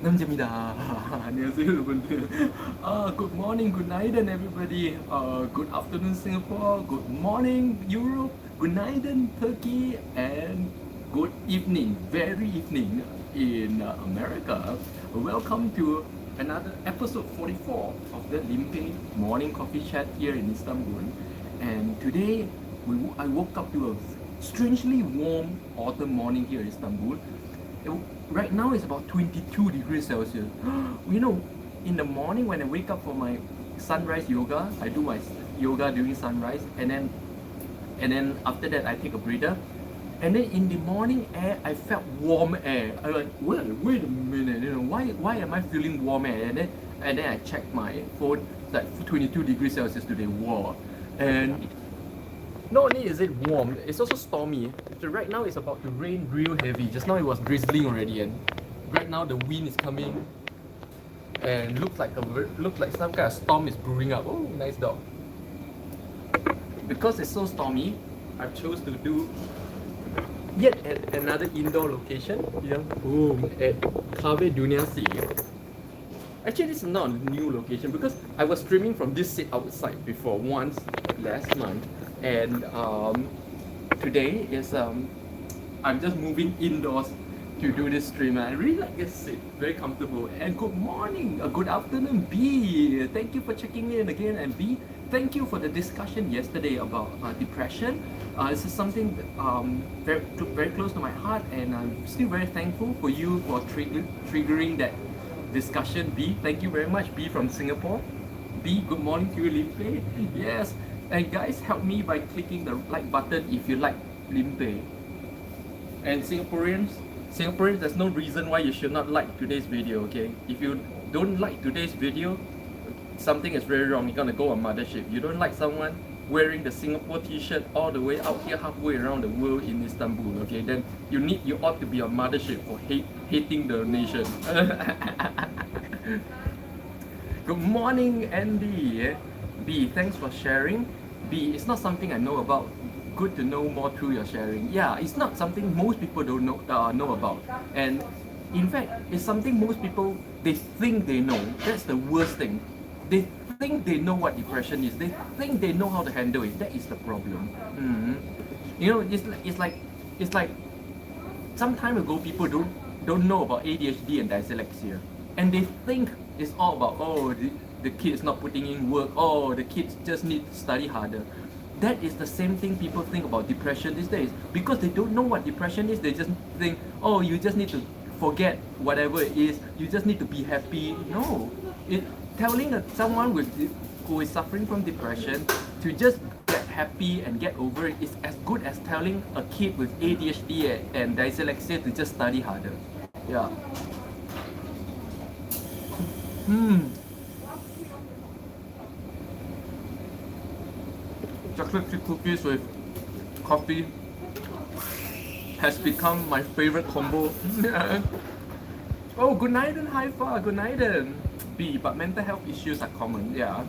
남자입니다. 안녕하세요 여러분들. Good morning, good night and everybody. Good afternoon Singapore, good morning Europe, good night in Turkey, and good evening, very evening in America. Welcome to another episode 44 of the Limpeh morning coffee chat here in Istanbul. And today I woke up to a strangely warm autumn morning here in Istanbul. Right now it's about 22 degrees Celsius. You know, in the morning when I wake up for my sunrise yoga, I do my yoga during sunrise, and then after that I take a breather, and then in the morning air I felt warm air. I was like, wait a minute, you know, why am I feeling warm air? And then I checked my phone, it's like 22 degrees Celsius today. Wow. And not only is it warm, it's also stormy. So right now it's about to rain real heavy. Just now it was drizzling already, and right now the wind is coming, and looks like some kind of storm is brewing up. Oh, nice dog. Because it's so stormy, I've chose to do yet another indoor location. Yeah, boom, at Cafe Dunia Sea. Actually, this is not a new location because I was streaming from this seat outside before once last month. And today is I'm just moving indoors to do this stream, and I really like this seat, very comfortable. And good morning, good afternoon, B. Thank you for checking in again, and B, thank you for the discussion yesterday about depression. This is something very close to my heart, and I'm still very thankful for you for triggering that discussion. B, thank you very much, B from Singapore. B, good morning to you, Limpeh. Yes. And guys, help me by clicking the like button if you like Limpeh. And Singaporeans, there's no reason why you should not like today's video, okay? If you don't like today's video, something is very wrong. You're gonna go on mothership. You don't like someone wearing the Singapore t-shirt all the way out here halfway around the world in Istanbul, okay? Then you ought to be on mothership for hating the nation. Good morning, Andy. B, thanks for sharing. B, it's not something I know about. Good to know more through your sharing. Yeah, it's not something most people don't know about. And in fact, it's something most people, they think they know. That's the worst thing. They think they know what depression is. They think they know how to handle it. That is the problem. You know, it's like some time ago people don't know about ADHD and dyslexia, and they think it's all about the kids not putting in work, the kids just need to study harder. That is the same thing people think about depression these days. Because they don't know what depression is, they just think, you just need to forget whatever it is, you just need to be happy. No. Telling someone who is suffering from depression to just get happy and get over it is as good as telling a kid with ADHD and dyslexia to just study harder. Yeah. Chocolate chip cookies with coffee has become my favorite combo. Oh, good night and Haifa, good night and B, but mental health issues are common. Yeah.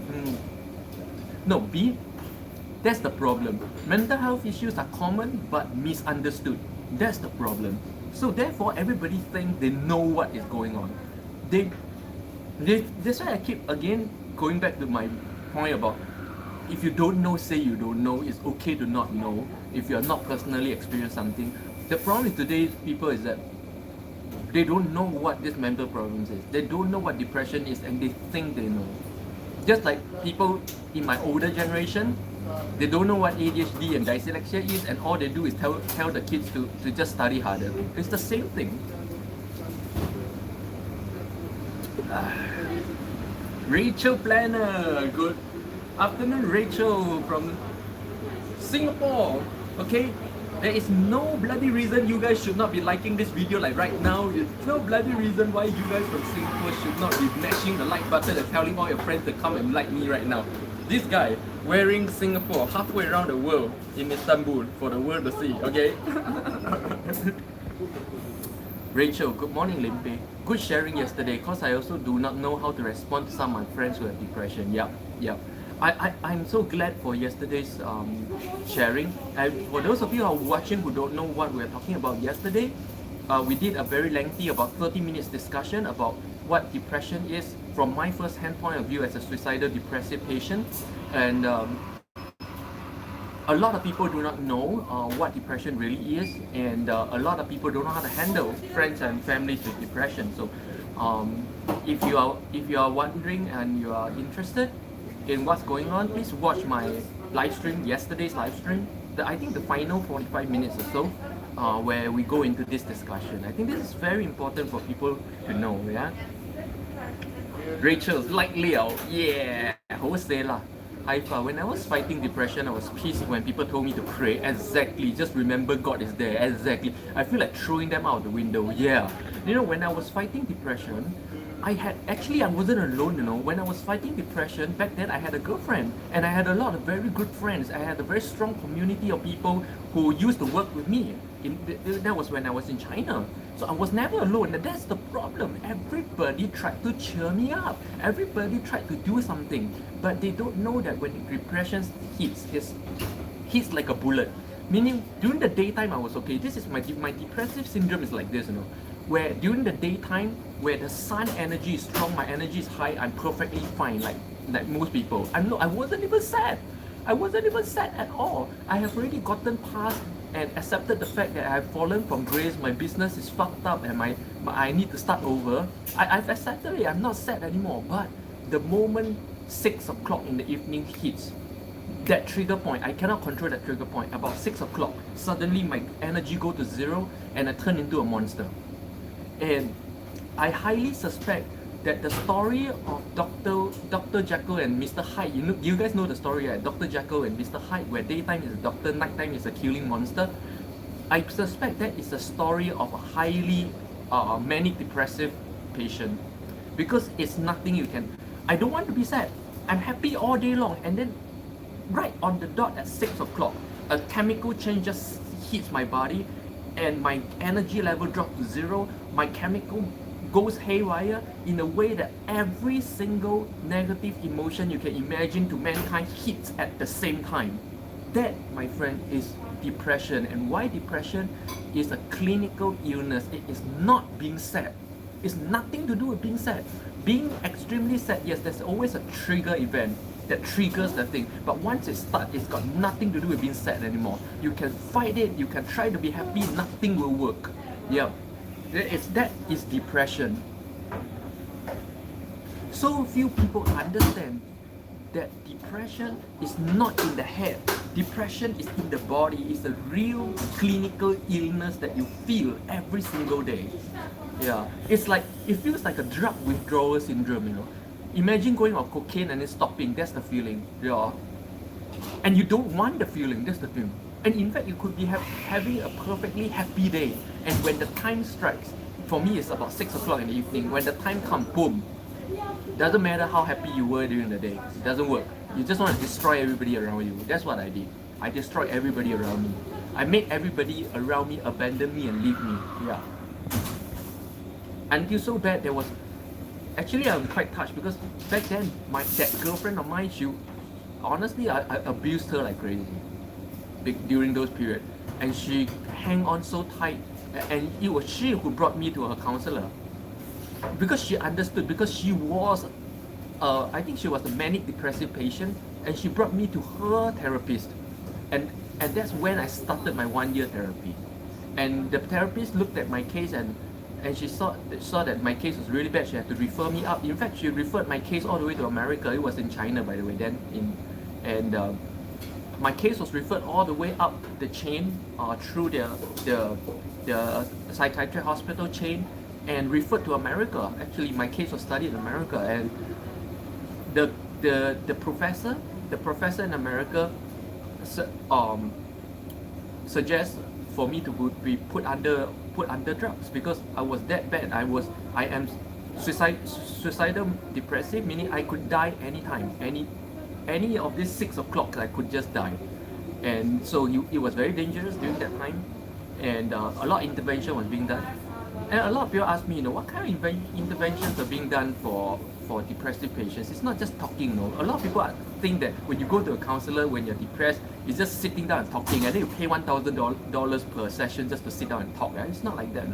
No, B, that's the problem. Mental health issues are common but misunderstood. That's the problem. So therefore, everybody thinks they know what is going on. That's why I keep again going back to my point about, if you don't know, say you don't know. It's okay to not know if you are not personally experienced something. The problem with today's people is that they don't know what this mental problems is. They don't know what depression is, and they think they know. Just like people in my older generation, they don't know what ADHD and dyslexia is, and all they do is tell the kids to just study harder. It's the same thing. Rachel Planner, good afternoon, Rachel from Singapore. Okay, there is no bloody reason you guys should not be liking this video like right now. There's no bloody reason why you guys from Singapore should not be mashing the like button and telling all your friends to come and like me right now. This guy wearing Singapore halfway around the world in Istanbul for the world to see, okay? Rachel, good morning, Limpeh. Good sharing yesterday, because I also do not know how to respond to some of my friends who have depression. Yep. I'm so glad for yesterday's sharing. For those of you who are watching who don't know what we were talking about yesterday, we did a very lengthy, about 30 minutes discussion about what depression is from my first-hand point of view as a suicidal depressive patient. And a lot of people do not know what depression really is, and a lot of people don't know how to handle friends and families with depression. So if you are wondering and you are interested in what's going on, please watch my live stream, yesterday's live stream, I think the final 45 minutes or so, where we go into this discussion. I think this is very important for people to know. Yeah, Rachel's like Leo, yeah, wholesaler. When I was fighting depression, I was pissed when people told me to pray. Exactly, just remember God is there. Exactly. I feel like throwing them out the window. Yeah. You know, when I was fighting depression, I wasn't alone, you know. When I was fighting depression, back then I had a girlfriend and I had a lot of very good friends. I had a very strong community of people who used to work with me. That was when I was in China. So I was never alone, and that's the problem. Everybody tried to cheer me up. Everybody tried to do something, but they don't know that when depression hits like a bullet. Meaning, during the daytime I was okay. This is my depressive syndrome is like this, you know. Where during the daytime, where the sun energy is strong, my energy is high, I'm perfectly fine, like most people. I wasn't even sad. I wasn't even sad at all. I have already gotten past and accepted the fact that I have fallen from grace, my business is fucked up, and I need to start over. I've accepted it, I'm not sad anymore. But the moment 6 o'clock in the evening hits, that trigger point, I cannot control that trigger point. About 6 o'clock, suddenly my energy go to zero and I turn into a monster. And I highly suspect that the story of Dr. Jekyll and Mr. Hyde, you guys know the story, right? Dr. Jekyll and Mr. Hyde, where daytime is a doctor, nighttime is a killing monster. I suspect that is the story of a highly manic depressive patient, because it's nothing you can. I don't want to be sad. I'm happy all day long, and then right on the dot at 6 o'clock, a chemical change just hits my body, and my energy level drops to zero. My chemical goes haywire in a way that every single negative emotion you can imagine to mankind hits at the same time. That, my friend, is depression. And why depression is a clinical illness. It is not being sad. It's nothing to do with being sad. Being extremely sad, yes, there's always a trigger event that triggers the thing, but once it starts, it's got nothing to do with being sad anymore. You can fight it, you can try to be happy, nothing will work. Yeah, that is depression. So few people understand that depression is not in the head. Depression is in the body. It's a real clinical illness that you feel every single day. Yeah, it feels like a drug withdrawal syndrome, you know. Imagine going on cocaine and then stopping, that's the feeling. Yeah. And you don't want the feeling, that's the thing. And in fact, you could be having a perfectly happy day. And when the time strikes, for me it's about 6 o'clock in the evening, when the time comes, boom. Doesn't matter how happy you were during the day, it doesn't work. You just want to destroy everybody around you. That's what I did. I destroyed everybody around me. I made everybody around me abandon me and leave me. Yeah. Until so bad, there was... Actually, I'm quite touched because back then, that girlfriend of mine, honestly, I abused her like crazy during those periods. And she hung on so tight. And it was she who brought me to her counselor. Because she understood, because she was, I think she was a manic depressive patient, and she brought me to her therapist. And that's when I started my 1-year therapy. And the therapist looked at my case and she saw that my case was really bad. She had to refer me up. In fact, she referred my case all the way to America. It was in China, by the way, then. My case was referred all the way up the chain through the psychiatric hospital chain and referred to America. Actually, my case was studied in America, and the professor in America suggests for me to be put under drugs because I was that bad. I am suicidal depressive, meaning I could die anytime. Any of these 6 o'clock I could just die. And so it was very dangerous during that time, and a lot of intervention was being done. And a lot of people ask me, what kind of interventions are being done for depressive patients? It's not just talking, A lot of people think that when you go to a counselor when you're depressed, it's just sitting down and talking, and then you pay $1,000 per session just to sit down and talk. Right? It's not like that,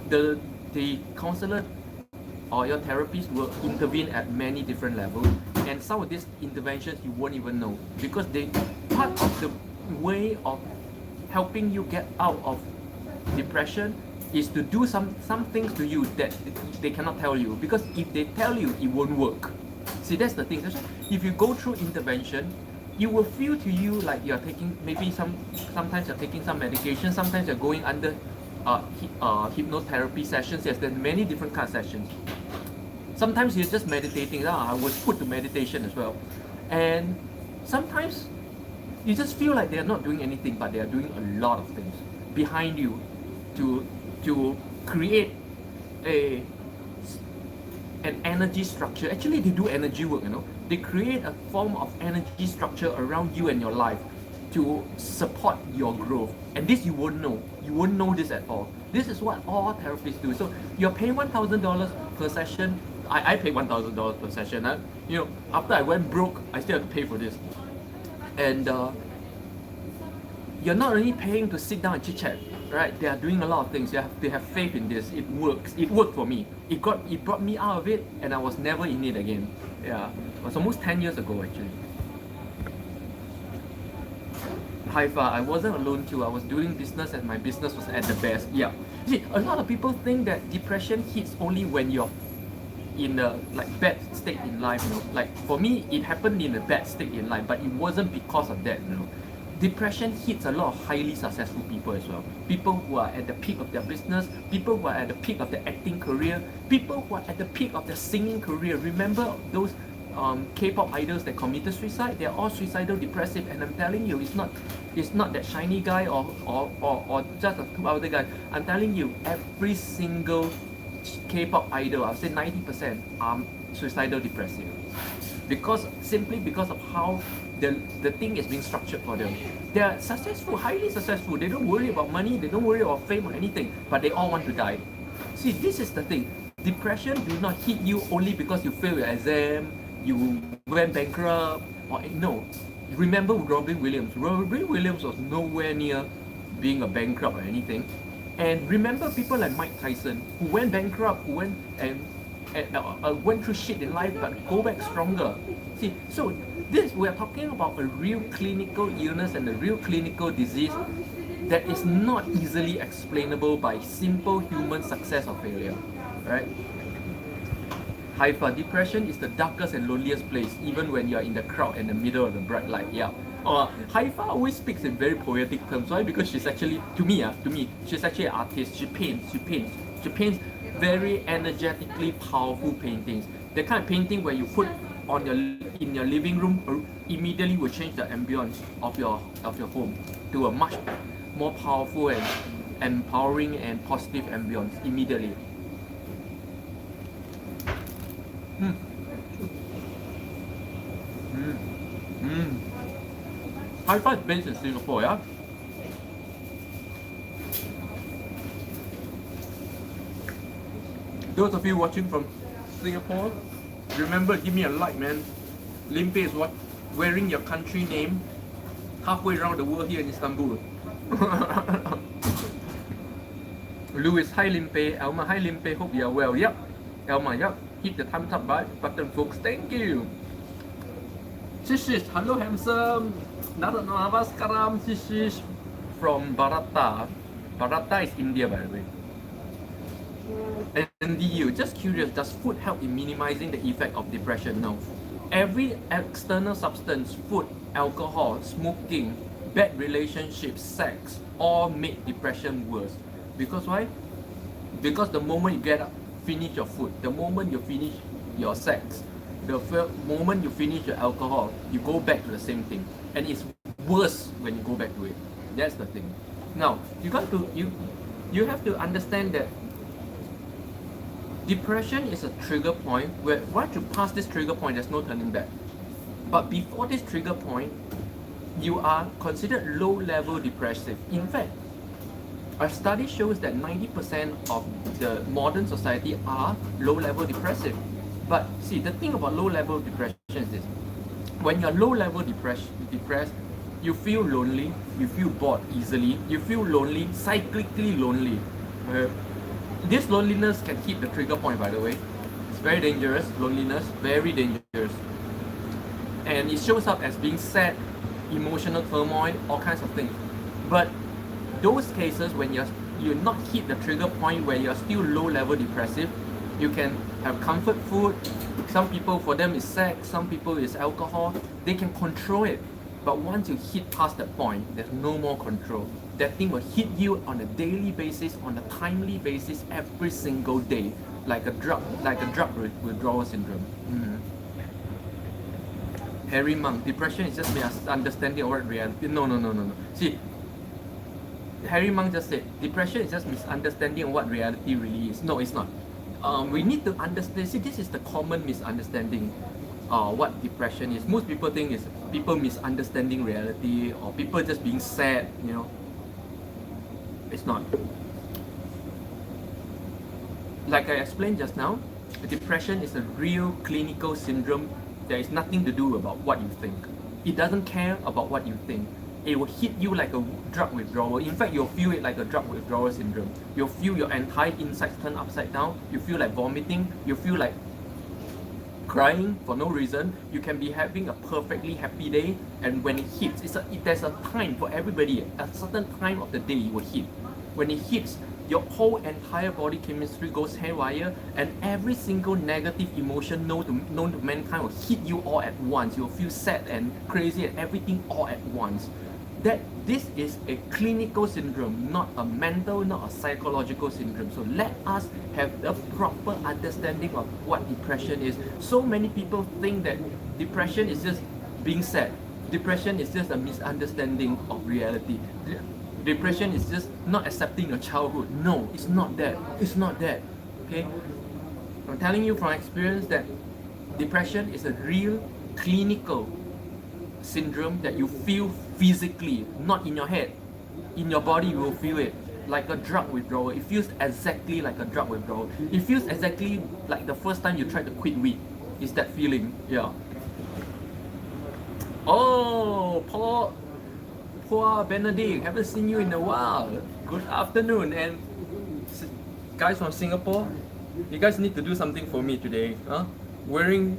The counselor or your therapist will intervene at many different levels, and some of these interventions you won't even know, because they part of the way of helping you get out of depression is to do some things to you that they cannot tell you, because if they tell you, it won't work. See, that's the thing. That's why if you go through intervention, you will feel to you like you're taking maybe sometimes you're taking some medication, sometimes you're going under hypnotherapy sessions. Yes, there's many different kind of sessions. Sometimes you're just meditating. I was put to meditation as well, and sometimes you just feel like they're not doing anything, but they are doing a lot of things behind you to create an energy structure. Actually, they do energy work, They create a form of energy structure around you and your life to support your growth. And this you won't know. You won't know this at all. This is what all therapists do. So you're paying $1,000 per session. I pay $1,000 per session. After I went broke, I still have to pay for this. And you're not only paying to sit down and chit chat, right? They are doing a lot of things. They have faith in this. It works. It worked for me. It brought me out of it, and I was never in it again. Yeah, it was almost 10 years ago actually. Haifa, I wasn't alone too. I was doing business, and my business was at the best. Yeah. See, a lot of people think that depression hits only when you're in a bad state in life. Like for me, it happened in a bad state in life, but it wasn't because of that. Depression hits a lot of highly successful people as well. People who are at the peak of their business, people who are at the peak of their acting career, people who are at the peak of their singing career. Remember those K-pop idols that committed suicide? They're all suicidal depressive, and I'm telling you, it's not that shiny guy or just two other guys. I'm telling you, every single K-pop idol, I'll say 90% are suicidal depressive. Simply because of how the thing is being structured for them. They are successful, highly successful. They don't worry about money, they don't worry about fame or anything, but they all want to die. See, this is the thing. Depression do not hit you only because you fail your exam, you went bankrupt, or no. Remember Robin Williams. Robin Williams was nowhere near being a bankrupt or anything. And remember people like Mike Tyson, who went bankrupt, who went went through shit in life, but go back stronger. See, so we're talking about a real clinical illness and a real clinical disease that is not easily explainable by simple human success or failure, right? Haifa, depression is the darkest and loneliest place, even when you're in the crowd in the middle of the bright light. Yeah. Haifa always speaks in very poetic terms. Why? Because she's actually, to me, she's actually an artist. She paints very energetically powerful paintings. The kind of painting where you put in your living room immediately will change the ambience of your home to a much more powerful and empowering and positive ambience immediately. Haifa is based in Singapore, yeah? Those of you watching from Singapore, remember, give me a like, man. Limpeh is wearing your country name halfway around the world here in Istanbul. Louis, hi Limpeh. Elma, hi Limpeh. Hope you are well. Yep. Elma, yep. Hit the thumbs up button, folks. Thank you. Shishish, hello handsome. Namaskaram, Shishish from Bharata. Bharata is India, by the way. And you, just curious, does food help in minimizing the effect of depression? No. Every external substance, food, alcohol, smoking, bad relationships, sex, all make depression worse. Because why? Because the moment you get up, finish your food, the moment you finish your sex, the moment you finish your alcohol, you go back to the same thing. And it's worse when you go back to it. That's the thing. Now, you have to understand that depression is a trigger point where once you pass this trigger point, there's no turning back. But before this trigger point, you are considered low-level depressive. In fact, a study shows that 90% of the modern society are low-level depressive. But see, the thing about low-level depression is this. When you're low-level depressed, you feel lonely, you feel bored easily, you feel lonely, cyclically lonely. This loneliness can hit the trigger point, by the way. very dangerous. Loneliness, very dangerous. And it shows up as being sad, emotional turmoil, all kinds of things. But those cases when you're not hit the trigger point where you're still low level depressive, you can have comfort food. Some people, for them, is sex, some people is alcohol. They can control it. But once you hit past that point, there's no more control. That thing will hit you on a daily basis, on a timely basis, every single day, like a drug withdrawal syndrome. Harry Monk, depression is just misunderstanding of what reality. No. See, Harry Monk just said, depression is just misunderstanding of what reality really is. No, it's not. We need to understand. See, this is the common misunderstanding. What depression is. Most people think is people misunderstanding reality or people just being sad. It's not. Like I explained just now, depression is a real clinical syndrome. There is nothing to do about what you think. It doesn't care about what you think. It will hit you like a drug withdrawal. In fact, you'll feel it like a drug withdrawal syndrome. You'll feel your entire insides turn upside down. You feel like vomiting. You feel like crying for no reason. You can be having a perfectly happy day, and when it hits, there's a time for everybody. A certain time of the day it will hit. When it hits, your whole entire body chemistry goes haywire, and every single negative emotion known to mankind will hit you all at once. You'll feel sad and crazy and everything all at once. This is a clinical syndrome, not a mental, not a psychological syndrome. So let us have the proper understanding of what depression is. So many people think that depression is just being sad. Depression is just a misunderstanding of reality. Depression is just not accepting your childhood. No, it's not that. It's not that. Okay? I'm telling you from experience that depression is a real clinical syndrome that you feel physically, not in your head. In your body, you will feel it like a drug withdrawal. It feels exactly like a drug withdrawal. It feels exactly like the first time you tried to quit weed. It's that feeling. Yeah. Oh, Poor Benedict, haven't seen you in a while. Good afternoon. And guys from Singapore, you guys need to do something for me today. Wearing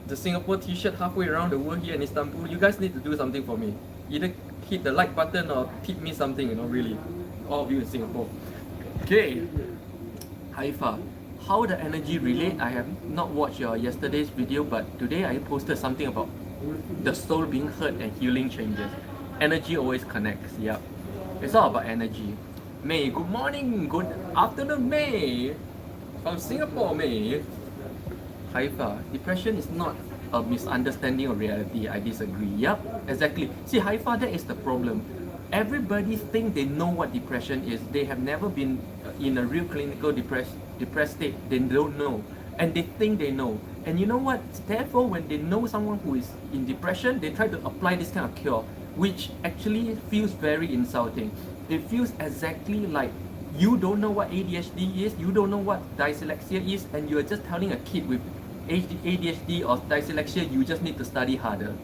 the Singapore t-shirt halfway around the world here in Istanbul, you guys need to do something for me. Either hit the like button or tip me something, really. All of you in Singapore. Okay. Haifa, how the energy relate? I have not watched your yesterday's video, but today I posted something about the soul being hurt and healing changes. Energy always connects, yep. It's all about energy. May, good morning, good afternoon, May. From Singapore, May. Haifa, depression is not a misunderstanding of reality. I disagree. Yep, exactly. See, Haifa, that is the problem. Everybody think they know what depression is. They have never been in a real clinical depressed state. They don't know. And they think they know. And you know what? Therefore, when they know someone who is in depression, they try to apply this kind of cure, which actually feels very insulting. It feels exactly like you don't know what ADHD is, you don't know what dyslexia is, and you're just telling a kid with ADHD or dyslexia, you just need to study harder.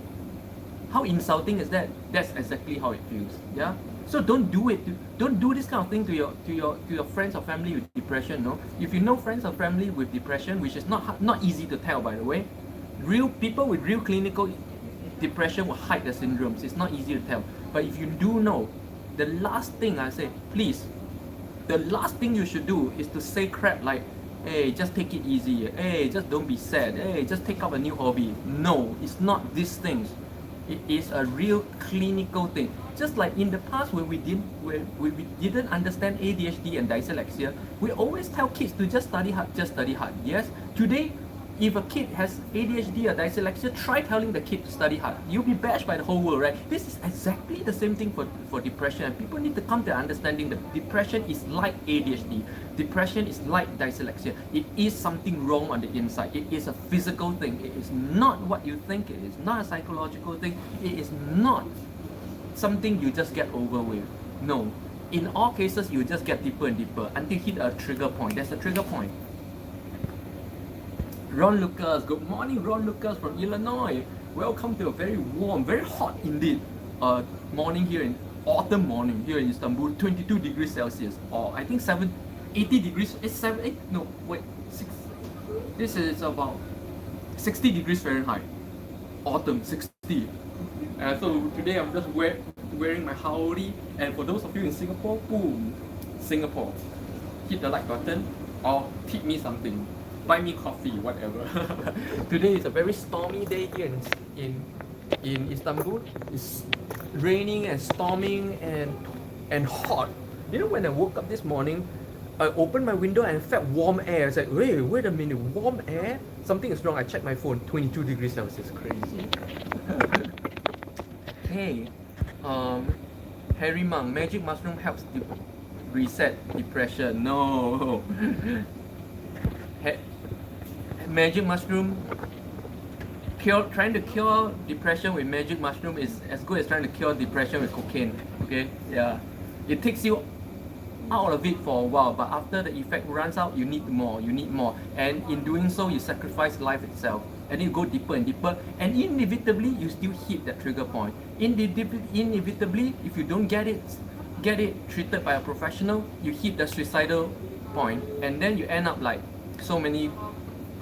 How insulting is that? That's exactly how it feels. Yeah. So don't do it. Don't do this kind of thing to your friends or family with depression. No. If you know friends or family with depression, which is not easy to tell, by the way, real people with real clinical depression will hide the syndromes. It's not easy to tell. But if you do know, the last thing I say, please, the last thing you should do is to say crap like, hey, just take it easy. Hey, just don't be sad. Hey, just take up a new hobby. No, it's not these things. It is a real clinical thing. Just like in the past when we didn't understand ADHD and dyslexia, we always tell kids to just study hard, just study hard. Yes, today, if a kid has ADHD or dyslexia, try telling the kid to study hard. You'll be bashed by the whole world, right? This is exactly the same thing for depression. And people need to come to understanding that depression is like ADHD. Depression is like dyslexia. It is something wrong on the inside. It is a physical thing. It is not what you think it is. Not a psychological thing. It is not something you just get over with. No. In all cases, you just get deeper and deeper until you hit a trigger point. There's a trigger point. Ron Lucas, good morning, Ron Lucas from Illinois. Welcome to a very warm, very hot indeed morning here in autumn morning here in Istanbul, 22 degrees Celsius, or I think 80 degrees. It's 6. This is about 60 degrees Fahrenheit. Autumn, 60. So today I'm just wearing my hoodie. And for those of you in Singapore, boom, Singapore. Hit the like button or tip me something. Buy me coffee, whatever. Today is a very stormy day here in Istanbul. It's raining and storming and hot. You know, when I woke up this morning, I opened my window and felt warm air. I was like, wait a minute, warm air? Something is wrong. I checked my phone, 22 degrees Celsius, crazy. Hey, Harry Monk, magic mushroom helps reset depression. No. Magic mushroom, trying to cure depression with magic mushroom is as good as trying to cure depression with cocaine. Okay, yeah, it takes you out of it for a while, but after the effect runs out, you need more, and in doing so, you sacrifice life itself, and you go deeper and deeper, and inevitably, you still hit that trigger point. Inevitably, if you don't get it treated by a professional, you hit the suicidal point, and then you end up like so many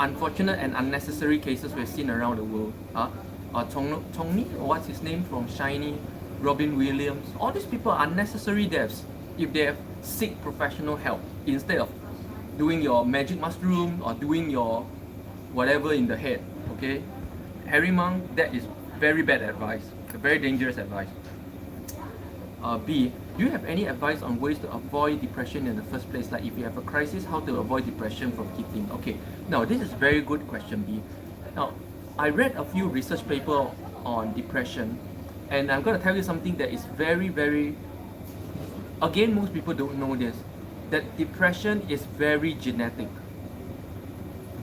unfortunate and unnecessary cases we've seen around the world. Tony, or what's his name from Shiny, Robin Williams, all these people are unnecessary deaths if they have seek professional help instead of doing your magic mushroom or doing your whatever in the head. Okay, Harry Monk, that is very bad advice, very dangerous advice. B, do you have any advice on ways to avoid depression in the first place? Like if you have a crisis, how to avoid depression from hitting? Okay, now this is a very good question, B. Now, I read a few research papers on depression, and I'm going to tell you something that is very, very, again, most people don't know this, that depression is very genetic.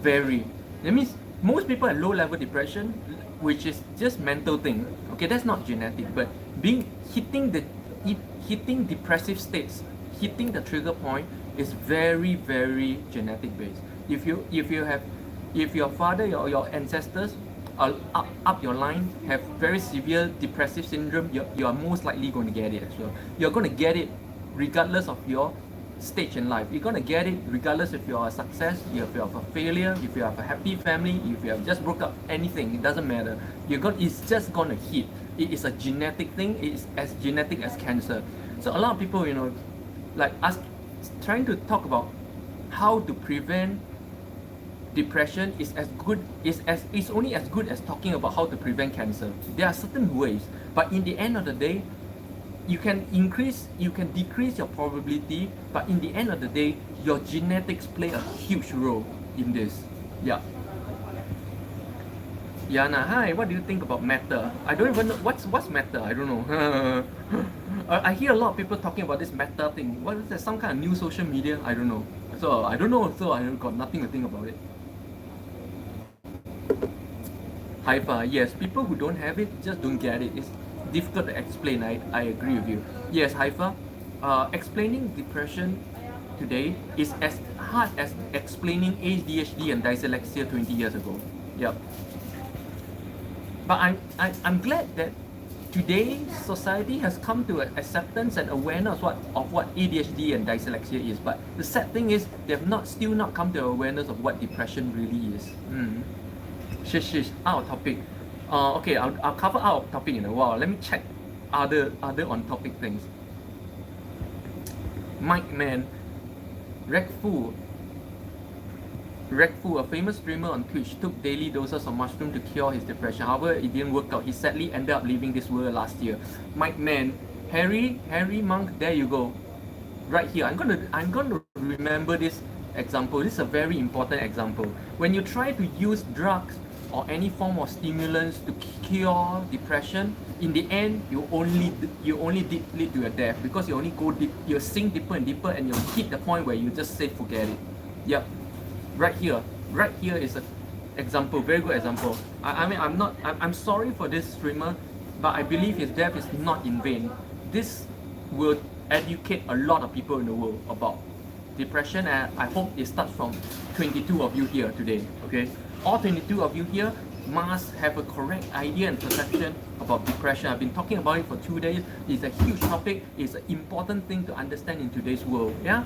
Very. That means most people have low-level depression, which is just mental thing. Okay, that's not genetic, but hitting depressive states, hitting the trigger point is very, very genetic based. If your father, your ancestors up your line have very severe depressive syndrome, you are most likely going to get it as well. You're going to get it regardless of your stage in life. You're going to get it regardless if you're a success, if you're a failure, if you have a happy family, if you have just broke up, anything, it doesn't matter. It's just going to hit. It is a genetic thing. It is as genetic as cancer. So a lot of people, like us, trying to talk about how to prevent depression is only as good as talking about how to prevent cancer. There are certain ways, but in the end of the day, you can decrease your probability, but in the end of the day, your genetics play a huge role in this. Yeah. Yana, hi, what do you think about matter? I don't even know what's matter. I don't know. I hear a lot of people talking about this matter thing. What is that? Some kind of new social media? I don't know. So I don't know. So I got nothing to think about it. Haifa, yes, people who don't have it just don't get it. It's difficult to explain. I agree with you. Yes, Haifa, explaining depression today is as hard as explaining ADHD and dyslexia 20 years ago. Yep. But I'm glad that today society has come to an acceptance and awareness of what ADHD and dyslexia is. But the sad thing is they have still not come to awareness of what depression really is. Shish, out of topic. Okay, I'll cover out of topic in a while. Let me check other on topic things. Mike Man, Rekfu, a famous streamer on Twitch, took daily doses of mushroom to cure his depression. However, it didn't work out. He sadly ended up leaving this world last year. Mike Man, Harry Monk, there you go. Right here. I'm gonna remember this example. This is a very important example. When you try to use drugs or any form of stimulants to cure depression, in the end you only lead to your death, because you only go deep, you sink deeper and deeper, and you hit the point where you just say forget it. Yep. Right here is an example, very good example. I'm sorry for this streamer, but I believe his death is not in vain. This will educate a lot of people in the world about depression, and I hope it starts from 22 of you here today. Okay, all 22 of you here must have a correct idea and perception about depression. I've been talking about it for 2 days. It's a huge topic. It's an important thing to understand in today's world. Yeah.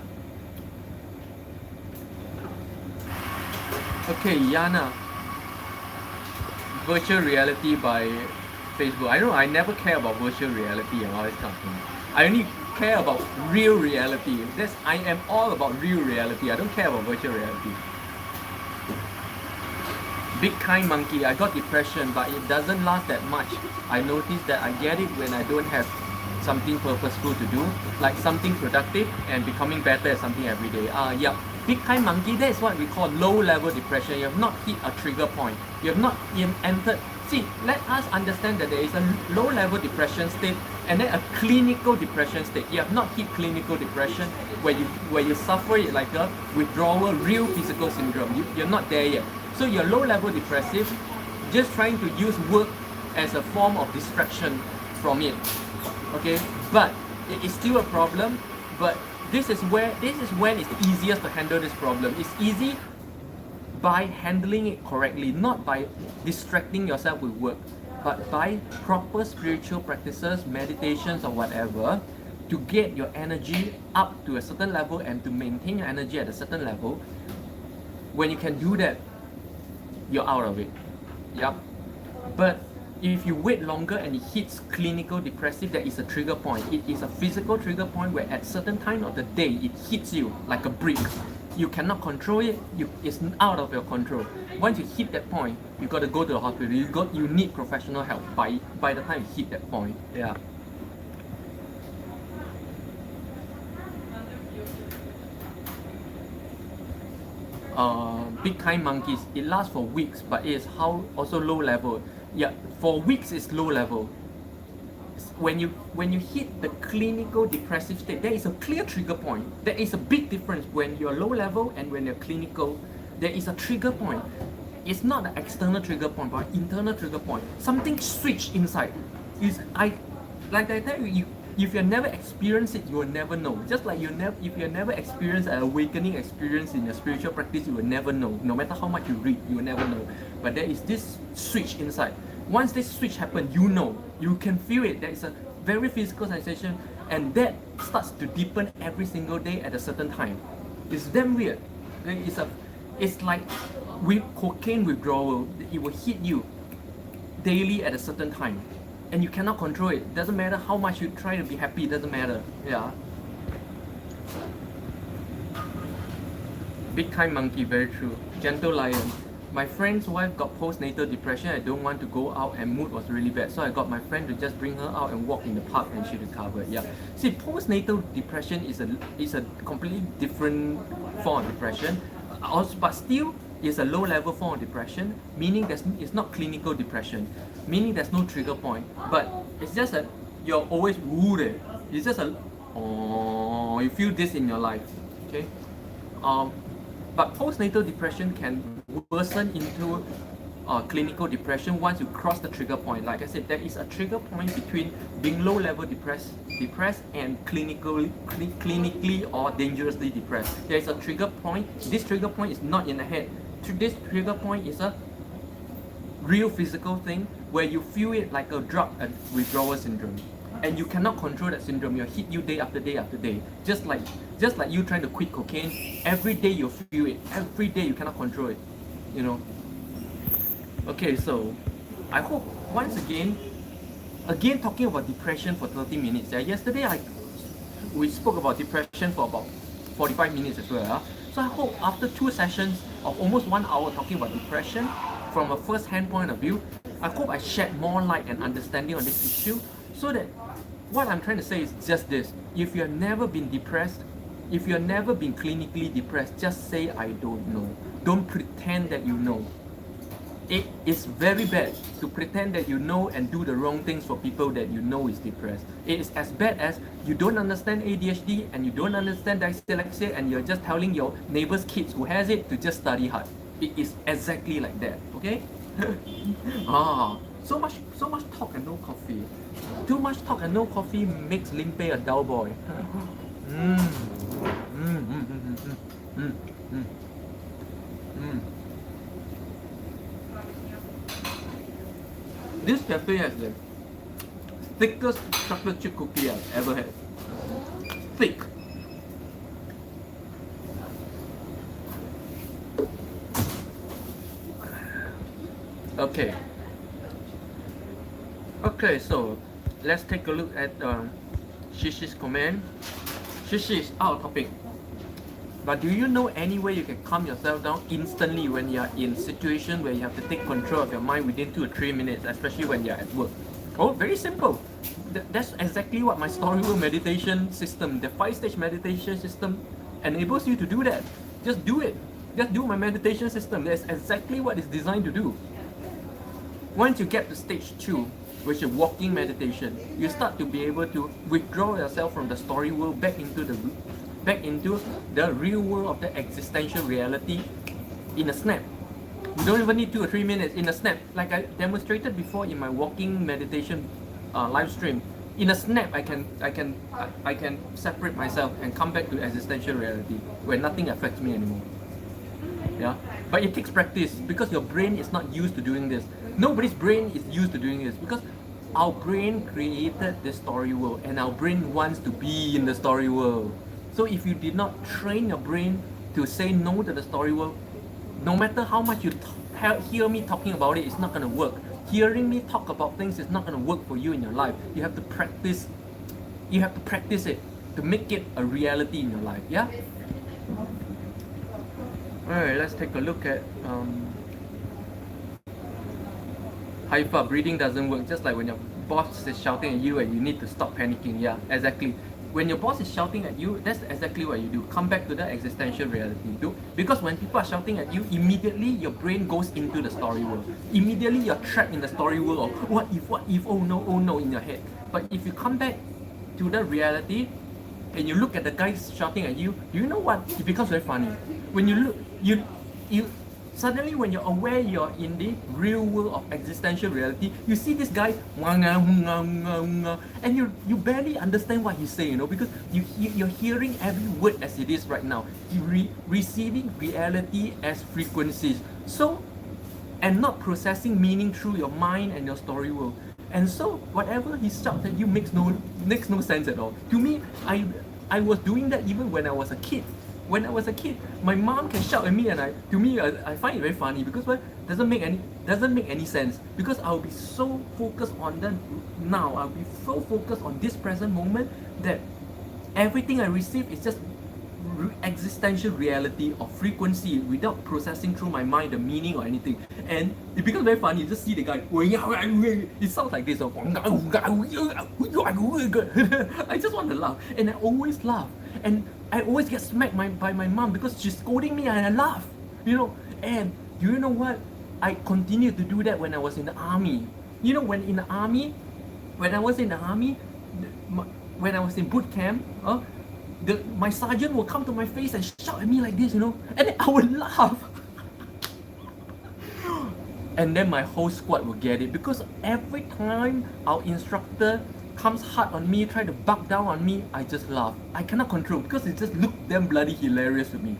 Okay, Yana. Virtual reality by Facebook. I know I never care about virtual reality and all this kind of thing. I only care about real reality. I am all about real reality. I don't care about virtual reality. Big kind monkey. I got depression, but it doesn't last that much. I notice that I get it when I don't have something purposeful to do, like something productive and becoming better at something every day. Yeah. Big kind monkey, that is what we call low-level depression. You have not hit a trigger point. You have not entered. See, let us understand that there is a low-level depression state and then a clinical depression state. You have not hit clinical depression where you suffer it like a withdrawal, real physical syndrome. You're not there yet. So you're low-level depressive, just trying to use work as a form of distraction from it. Okay, but it is still a problem. But this is when it's easiest to handle this problem. It's easy by handling it correctly, not by distracting yourself with work, but by proper spiritual practices, meditations or whatever, to get your energy up to a certain level and to maintain your energy at a certain level. When you can do that, you're out of it. Yep. But if you wait longer and it hits clinical depressive, there is a trigger point. It is a physical trigger point where at certain time of the day it hits you like a brick. You cannot control it. It's out of your control. Once you hit that point, you got to go to the hospital. You need professional help by the time you hit that point. Yeah. Big kind monkeys. It lasts for weeks, but it is also low level. Yeah, for weeks it's low level. When you hit the clinical depressive state, there is a clear trigger point. There is a big difference when you're low level and when you're clinical. There is a trigger point. It's not an external trigger point, but an internal trigger point. Something switched inside. Like I tell you, if you never experienced it, you will never know. Just like if you never experienced an awakening experience in your spiritual practice, you will never know. No matter how much you read, you will never know. But there is this switch inside. Once this switch happens, you know. You can feel it. There is a very physical sensation, and that starts to deepen every single day at a certain time. It's damn weird. It's like with cocaine withdrawal. It will hit you daily at a certain time. And you cannot control it. Doesn't matter how much you try to be happy, it doesn't matter. Yeah. Big kind monkey, very true. Gentle lion. My friend's wife got postnatal depression. I don't want to go out and mood was really bad. So I got my friend to just bring her out and walk in the park and she recovered. Yeah. See, postnatal depression is a completely different form of depression. But still is a low level form of depression, meaning it's not clinical depression, meaning there's no trigger point, but it's just that you're always wounded. It's just you feel this in your life. Okay. But postnatal depression can worsen into clinical depression once you cross the trigger point. Like I said, there is a trigger point between being low level depressed and clinically or dangerously depressed. There is a trigger point. This trigger point is not in the head. This trigger point is a real physical thing where you feel it like a drug withdrawal syndrome, and you cannot control that syndrome. You'll hit you day after day after day, just like you trying to quit cocaine. Every day you feel it. Every day you cannot control it. You know. Okay, so I hope once again talking about depression for 30 minutes. Yesterday we spoke about depression for about 45 minutes as well. So I hope after 2 sessions of almost 1 hour talking about depression from a first-hand point of view, I hope I shed more light and understanding on this issue, so that what I'm trying to say is just this. If you have never been depressed, if you have never been clinically depressed, just say I don't know. Don't pretend that you know. It is very bad to pretend that you know and do the wrong things for people that you know is depressed. It is as bad as you don't understand ADHD and you don't understand dyslexia and you're just telling your neighbor's kids who has it to just study hard. It is exactly like that, okay? So much talk and no coffee. Too much talk and no coffee makes Limpeh a dull boy. This cafe has the thickest chocolate chip cookie I've ever had. Thick. Okay. Okay, so let's take a look at Shishi's comment. Shishi is out of topic. But do you know any way you can calm yourself down instantly when you're in situation where you have to take control of your mind within 2 or 3 minutes, especially when you're at work? Oh, very simple. That's exactly what my story wheel meditation system, the 5-stage meditation system, enables you to do that. Just do it. Just do my meditation system. That's exactly what it's designed to do. Once you get to stage 2, which is walking meditation, you start to be able to withdraw yourself from the story world back into the real world of the existential reality in a snap. You don't even need 2 or 3 minutes. In a snap, like I demonstrated before in my walking meditation live stream. In a snap, I can separate myself and come back to existential reality where nothing affects me anymore. Yeah, but it takes practice because your brain is not used to doing this. Nobody's brain is used to doing this because our brain created the story world and our brain wants to be in the story world. So if you did not train your brain to say no to the story world, no matter how much you hear me talking about it, it's not going to work. Hearing me talk about things is not going to work for you in your life. You have to practice. You have to practice it to make it a reality in your life. Yeah. Alright, let's take a look at Haifa. Breathing doesn't work, just like when your boss is shouting at you and you need to stop panicking. Yeah, exactly. When your boss is shouting at you, that's exactly what you do. Come back to the existential reality. Because when people are shouting at you, immediately your brain goes into the story world. Immediately you're trapped in the story world of what if, oh no in your head. But if you come back to the reality and you look at the guy shouting at you, do you know what? It becomes very funny. When you look, you suddenly when you're aware you're in the real world of existential reality, you see this guy and you barely understand what he's saying, because you're hearing every word as it is right now. You're receiving reality as frequencies, so and not processing meaning through your mind and your story world. And so whatever he shouts at you makes no sense at all. To me, I was doing that even when I was a kid. When I was a kid, my mom can shout at me, and I find it very funny because what doesn't make any sense. Because I'll be so focused on the now. I'll be so focused on this present moment that everything I receive is just existential reality or frequency without processing through my mind the meaning or anything. And it becomes very funny. You just see the guy. It sounds like this. I just want to laugh, and I always laugh. And I always get smacked by my mom because she's scolding me and I laugh, And do you know what? I continued to do that when I was in the army. When I was in boot camp, my sergeant will come to my face and shout at me like this, and then I would laugh. And then my whole squad will get it because every time our instructor comes hard on me, try to buck down on me, I just laugh. I cannot control because it just looks damn bloody hilarious to me.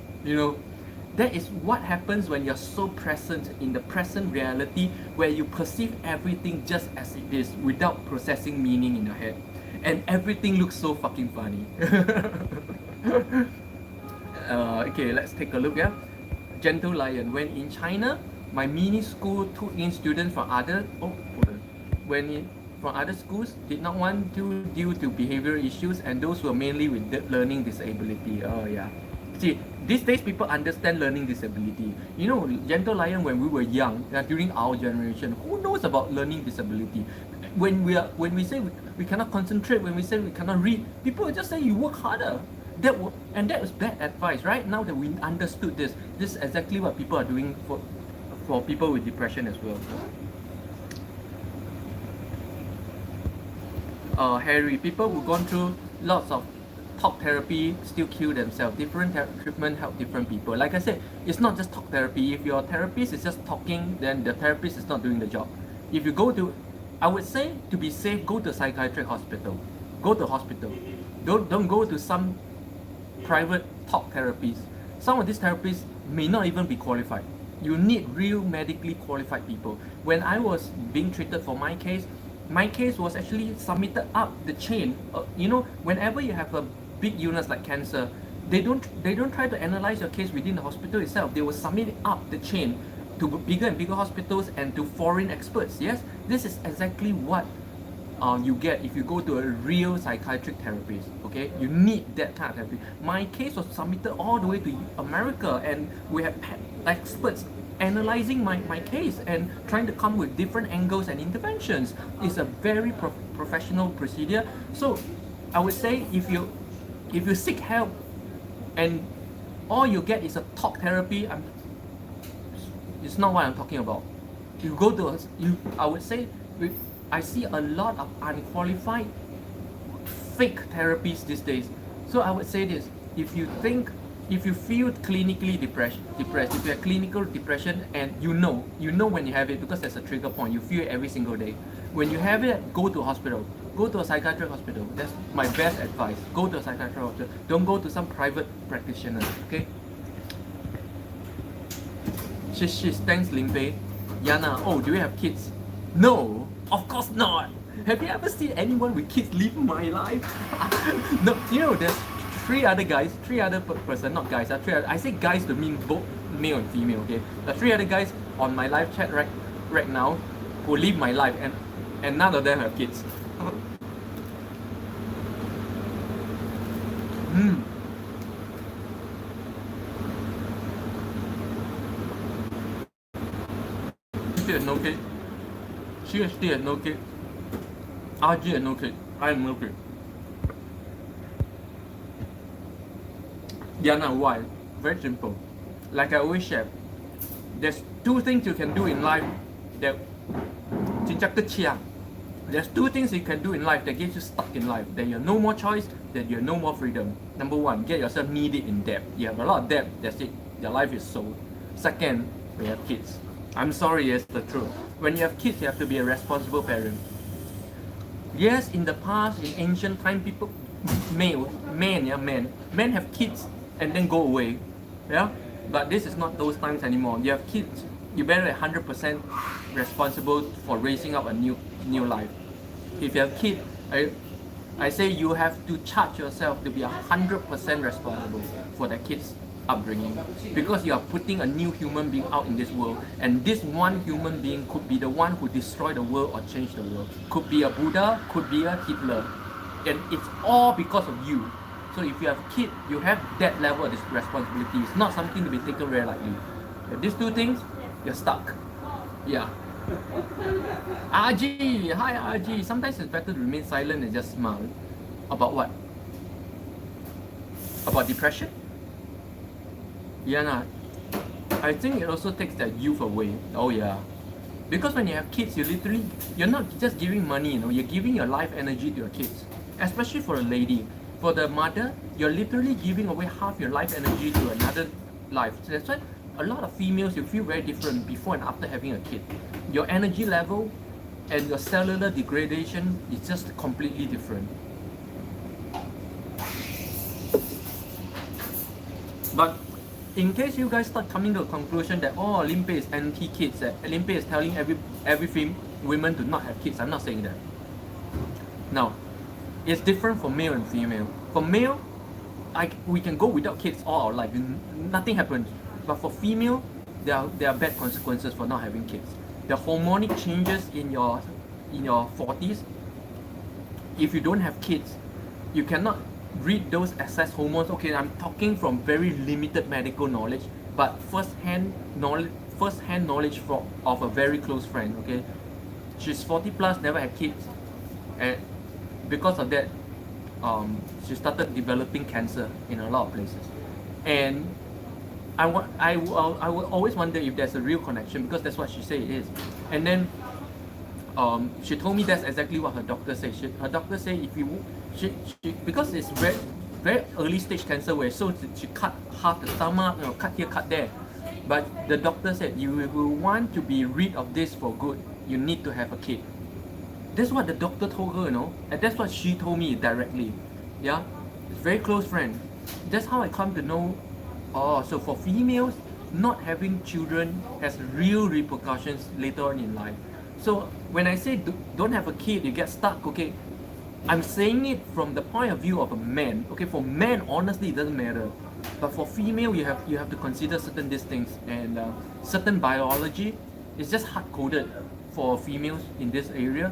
That is what happens when you're so present in the present reality where you perceive everything just as it is without processing meaning in your head. And everything looks so fucking funny. Okay, let's take a look. Gentle Lion. When in China, my mini school took in students from other schools did not want to due to behavioral issues, and those were mainly with learning disability. Oh yeah. See, these days people understand learning disability. Gentle Lion, when we were young, during our generation, who knows about learning disability? When we say we cannot concentrate, when we say we cannot read, people will just say you work harder. That was bad advice, right? Now that we understood this is exactly what people are doing for people with depression as well. Harry, people who've gone through lots of talk therapy still kill themselves. Different treatment help different people. Like I said, it's not just talk therapy. If your therapist is just talking, then the therapist is not doing the job. If you go to, I would say, to be safe, go to a psychiatric hospital. Go to hospital. Don't go to some private talk therapies. Some of these therapists may not even be qualified. You need real medically qualified people. When I was being treated for my case was actually submitted up the chain. Whenever you have a big illness like cancer, they don't try to analyze your case within the hospital itself. They will submit it up the chain to bigger and bigger hospitals and to foreign experts. Yes, this is exactly what you get if you go to a real psychiatric therapist. Okay, you need that kind of therapy. My case was submitted all the way to America, and we have experts analyzing my case and trying to come with different angles and interventions. It's a very professional procedure. So I would say if you seek help and all you get is a talk therapy, it's not what I'm talking about. You go to I would say I see a lot of unqualified fake therapies these days. So I would say this: if you feel clinically depressed, if you have clinical depression and you know when you have it, because there's a trigger point, you feel it every single day. When you have it, go to a hospital, go to a psychiatric hospital. That's my best advice. Go to a psychiatric hospital. Don't go to some private practitioner. Okay. Shish, thanks Limpeh. Yana, oh, do you have kids? No, of course not. Have you ever seen anyone with kids live my life? No, you know, there's three other person, not guys. I say guys to mean both male and female. Okay, the three other guys on my live chat right now who live my life, and none of them have kids. She has no kid. She has no kid. RG has no kid. I have no kid. Diana, why? Very simple. Like I always share, there's two things you can do in life that there's two things you can do in life that gets you stuck in life. That you have no more choice, that you have no more freedom. Number one, get yourself knee-deep in debt. You have a lot of debt, that's it. Your life is sold. Second, we have kids. I'm sorry, it's the truth. When you have kids, you have to be a responsible parent. Yes, in the past, in ancient time, people, men have kids and then go away. Yeah? But this is not those times anymore. You have kids, you better be 100% responsible for raising up a new life. If you have kids, I say you have to charge yourself to be 100% responsible for the kids' upbringing, because you are putting a new human being out in this world, and this one human being could be the one who destroy the world or change the world. Could be a Buddha, could be a Hitler, and it's all because of you. So if you have a kid, you have that level of this responsibility. It's not something to be taken very lightly. If these two things, you're stuck. Yeah. RG, hi RG. Sometimes it's better to remain silent and just smile. About what? About depression? Yeah, I think it also takes that youth away. Oh yeah. Because when you have kids, you're not just giving money, you're giving your life energy to your kids. Especially for a lady. For the mother, you're literally giving away half your life energy to another life. So that's why a lot of females, you feel very different before and after having a kid. Your energy level and your cellular degradation is just completely different. But in case you guys start coming to a conclusion that Limpeh is anti-kids, that Limpeh is telling every women to not have kids, I'm not saying that. Now, it's different for male and female. For male, we can go without kids all our life, nothing happens. But for female, there are bad consequences for not having kids. The hormonic changes in your 40s. If you don't have kids, you cannot read those excess hormones. Okay, I'm talking from very limited medical knowledge, but first-hand knowledge of a very close friend. Okay, she's 40 plus, never had kids, and because of that, she started developing cancer in a lot of places. And I would always wonder if there's a real connection, because that's what she said it is. And then she told me that's exactly what her doctor said. Her doctor said if you because it's very very early stage cancer, where so she cut half the stomach, cut here, cut there. But the doctor said you will want to be rid of this for good, you need to have a kid. That's what the doctor told her, and that's what she told me directly. Yeah, it's very close friend. That's how I come to know. So for females, not having children has real repercussions later on in life. So when I say don't have a kid, you get stuck. Okay, I'm saying it from the point of view of a man. Okay, for men, honestly, it doesn't matter. But for female, you have to consider certain these things, and certain biology is just hard coded for females in this area.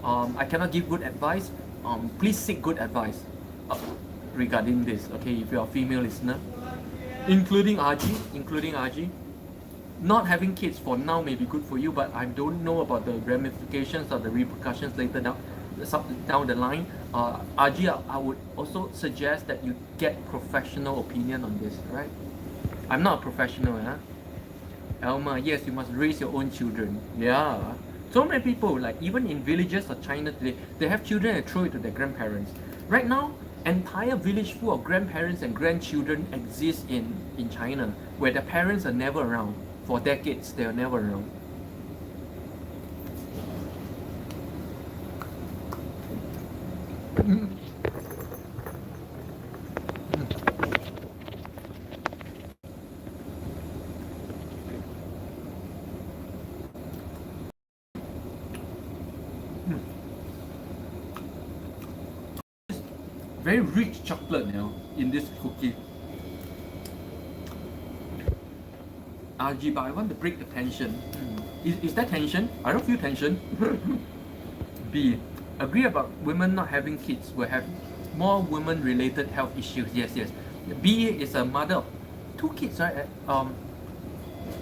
I cannot give good advice. Please seek good advice regarding this. Okay, if you're a female listener, including RG, not having kids for now may be good for you, but I don't know about the ramifications or the repercussions later down the line. RG, I would also suggest that you get professional opinion on this, right? I'm not a professional, huh? Elma, yes, you must raise your own children. Yeah. So many people, like even in villages of China today, they have children and throw it to their grandparents. Right now, entire village full of grandparents and grandchildren exist in China, where the parents are never around. For decades, they are never around. Very rich chocolate, in this cookie. RG, but I want to break the tension. Is that tension? I don't feel tension. B, agree about women not having kids will have more women-related health issues. Yes. B is a mother of 2 kids, right?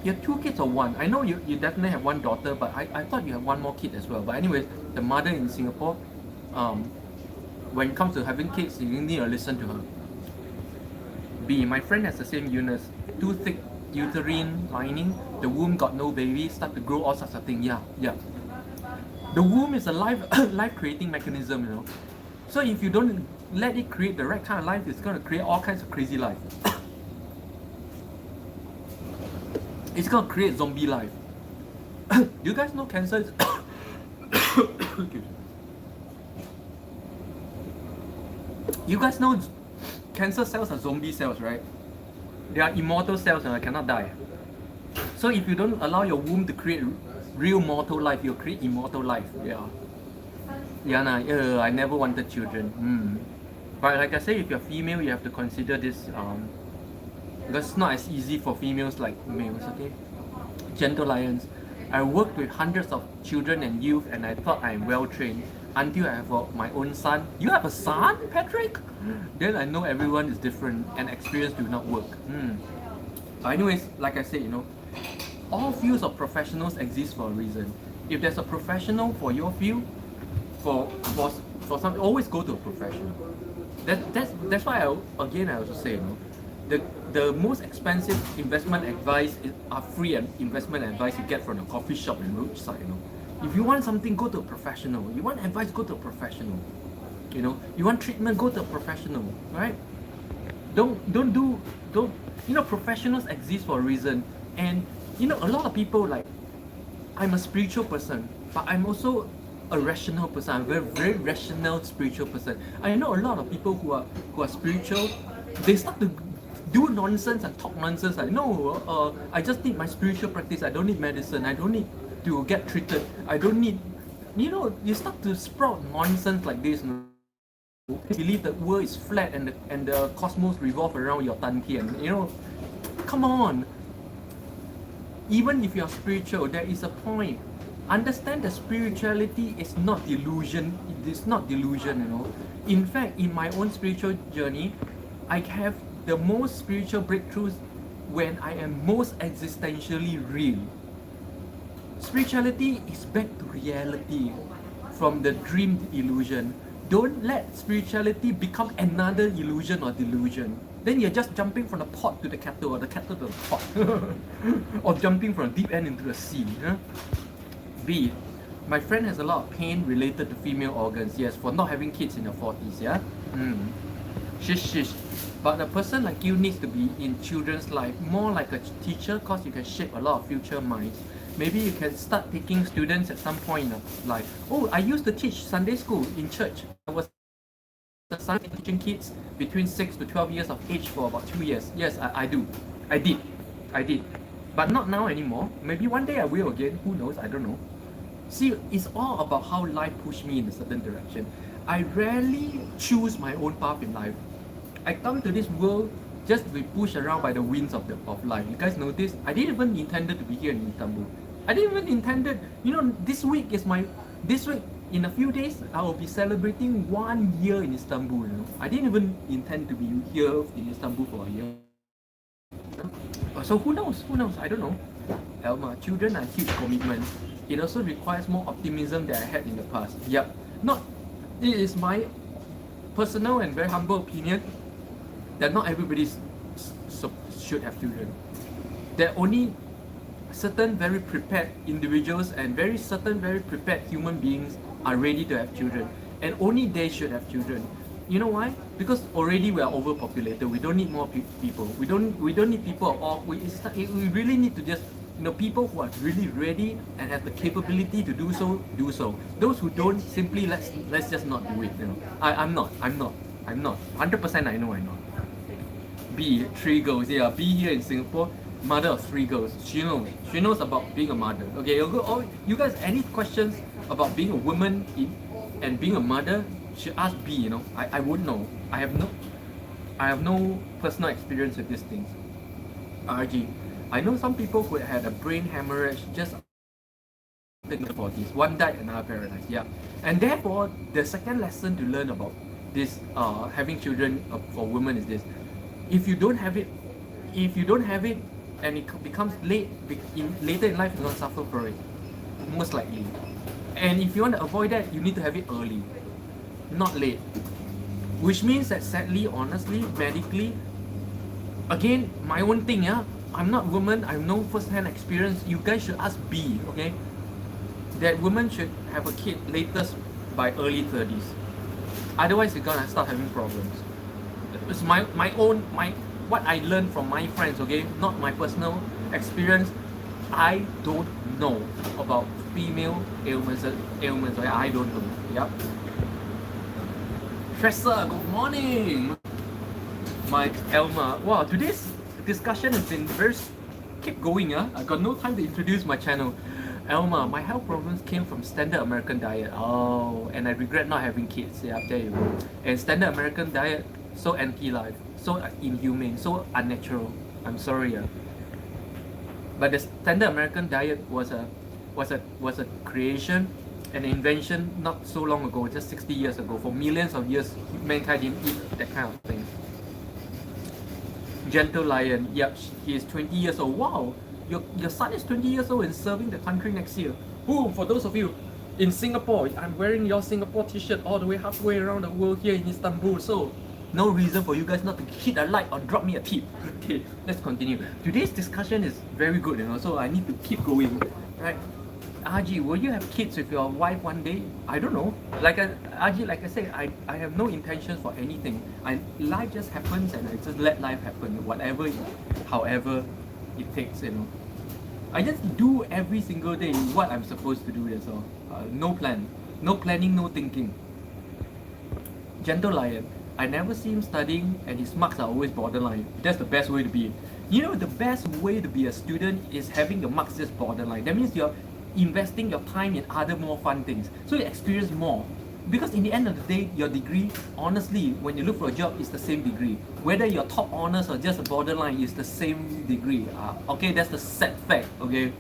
You have 2 kids or 1? I know you definitely have 1 daughter, but I thought you have 1 more kid as well. But anyways, the mother in Singapore, when it comes to having kids, you need to listen to her. B, my friend has the same illness, too thick uterine lining, the womb got no baby, start to grow all sorts of things. Yeah. The womb is a life creating mechanism, So if you don't let it create the right kind of life, it's going to create all kinds of crazy life. It's going to create zombie life. Do you guys know cancer is You guys know cancer cells are zombie cells, right? They are immortal cells and cannot die. So if you don't allow your womb to create real mortal life, you'll create immortal life. I never wanted children. But like I say, if you're female, you have to consider this, because it's not as easy for females like males, okay? Gentle Lions. I worked with hundreds of children and youth, and I thought I'm well trained until I have my own son. You have a son, Patrick? Then I know everyone is different and experience do not work. Anyways, like I said, all fields of professionals exist for a reason. If there's a professional for your field, for something, always go to a professional. That's why I also say, the most expensive investment advice are free investment advice you get from a coffee shop and roadside. If you want something, go to a professional. You want advice, go to a professional. You want treatment, go to a professional. Right? Professionals exist for a reason. And a lot of people, like, I'm a spiritual person, but I'm also a rational person. I'm a very, very rational spiritual person. I know a lot of people who are spiritual, they start to do nonsense and talk nonsense. Like, no, I just need my spiritual practice. I don't need medicine. I don't need to get treated. I don't need, you start to sprout nonsense like this. You believe the world is flat and the cosmos revolve around your tan tian. Come on. Even if you're spiritual, there is a point. Understand that spirituality is not delusion. It is not delusion. In fact, in my own spiritual journey, I have the most spiritual breakthroughs when I am most existentially real. Spirituality is back to reality from the dreamed illusion. Don't let spirituality become another illusion or delusion. Then you're just jumping from the pot to the kettle, or the kettle to the pot. Or jumping from the deep end into the sea. B, my friend has a lot of pain related to female organs. Yes, for not having kids in your 40s, Shish. But a person like you needs to be in children's life, more like a teacher, because you can shape a lot of future minds. Maybe you can start taking students at some point in life. Oh, I used to teach Sunday school in church. I was teaching kids between 6 to 12 years of age for about 2 years. Yes, I did. But not now anymore. Maybe one day I will again. Who knows? I don't know. See, it's all about how life pushed me in a certain direction. I rarely choose my own path in life. I come to this world just to be pushed around by the winds of life. You guys notice? I didn't even intended to be here in Istanbul. I didn't even intended. This week in a few days I will be celebrating 1 year in Istanbul. I didn't even intend to be here in Istanbul for a year. So who knows? I don't know. Elma, children are huge commitments. It also requires more optimism than I had in the past. Yep. It is my personal and very humble opinion that not everybody should have children. There are only certain very prepared individuals and very prepared human beings are ready to have children, and only they should have children. You know why? Because already we are overpopulated. We don't need more people. We don't need people at all. We really need to just people who are really ready and have the capability to do so. Those who don't, simply let's just not do it. I'm not 100%. I know. B, 3 girls. Yeah, B here in Singapore, mother of 3 girls. She knows about being a mother. Okay, you guys, any questions about being a woman and being a mother, should ask B. I wouldn't know. I have no personal experience with these things. RG, I know some people who had a brain hemorrhage just for this. One died, another paralyzed. Yeah, and therefore the second lesson to learn about this having children for women is this: if you don't have it, and it becomes later in life, you're gonna suffer for it, most likely. And if you want to avoid that, you need to have it early, not late. Which means that sadly, honestly, medically, again, my own thing, yeah. I'm not woman, I have no first-hand experience. You guys should ask B, okay? That women should have a kid latest by early 30s. Otherwise, you're gonna start having problems. It's what I learned from my friends, okay? Not my personal experience. I don't know about female ailments. Okay? I don't know. Yep. Tressa, good morning. My Elma. Wow, today's discussion has been keep going. I got no time to introduce my channel. Elma, my health problems came from standard American diet. Oh, and I regret not having kids. Yeah, there you go. And standard American diet, so anti-life, so inhumane, so unnatural. I'm sorry. But the standard American diet was a creation, an invention not so long ago, just 60 years ago. For millions of years, mankind didn't eat that kind of thing. Gentle Lion, yep, he is 20 years old. Wow, your son is 20 years old and serving the country next year. Boom, for those of you in Singapore, I'm wearing your Singapore t-shirt all the way halfway around the world here in Istanbul. So, no reason for you guys not to hit a like or drop me a tip. Okay, let's continue. Today's discussion is very good, so I need to keep going, right? RG, will you have kids with your wife one day? I don't know. RG, like I said, I have no intentions for anything. Life just happens, and I just let life happen, however it takes, I just do every single day what I'm supposed to do, that's all. No plan, no planning, no thinking. Gentle Lion, I never see him studying and his marks are always borderline. That's the best way to be. The best way to be a student is having the marks just borderline. That means you're investing your time in other more fun things, so you experience more. Because in the end of the day, your degree, honestly, when you look for a job, it's the same degree. Whether you're top honors or just a borderline, it's the same degree. Okay, that's the sad fact. Okay.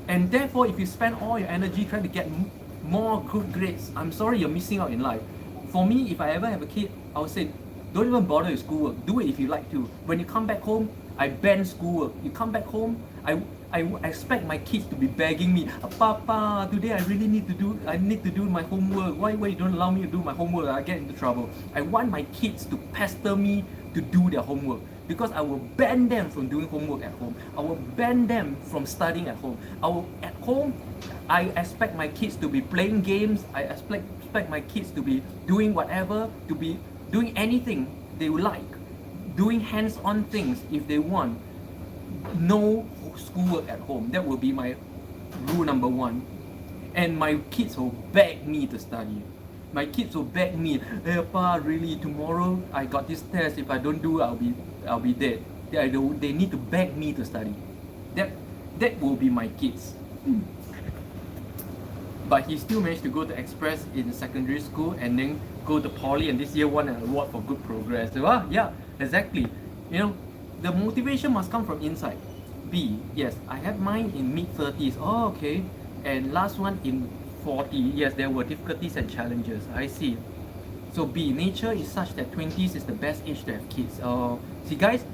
And therefore, if you spend all your energy trying to get more good grades, I'm sorry, you're missing out in life. For me, if I ever have a kid, I would say, don't even bother with schoolwork. Do it if you like to. When you come back home, I ban schoolwork. You come back home, I expect my kids to be begging me, Papa, today I need to do my homework. Why you don't allow me to do my homework? I get into trouble. I want my kids to pester me to do their homework, because I will ban them from doing homework at home. I will ban them from studying at home. At home, I expect my kids to be playing games. I expect my kids to be doing whatever, to be doing anything they like, doing hands-on things if they want. No schoolwork at home. That will be my rule number 1. And my kids will beg me to study. My kids will beg me, hey Pa, really, tomorrow I got this test. If I don't do, I'll be dead. They need to beg me to study. That will be my kids. but he still managed to go to Express in secondary school and then go to poly, and this year won an award for good progress. So, yeah, exactly. You know, the motivation must come from inside. B, yes, I had mine in mid-30s. Oh, okay. And last one in 40. Yes, there were difficulties and challenges. I see. So B, nature is such that 20s is the best age to have kids. See guys,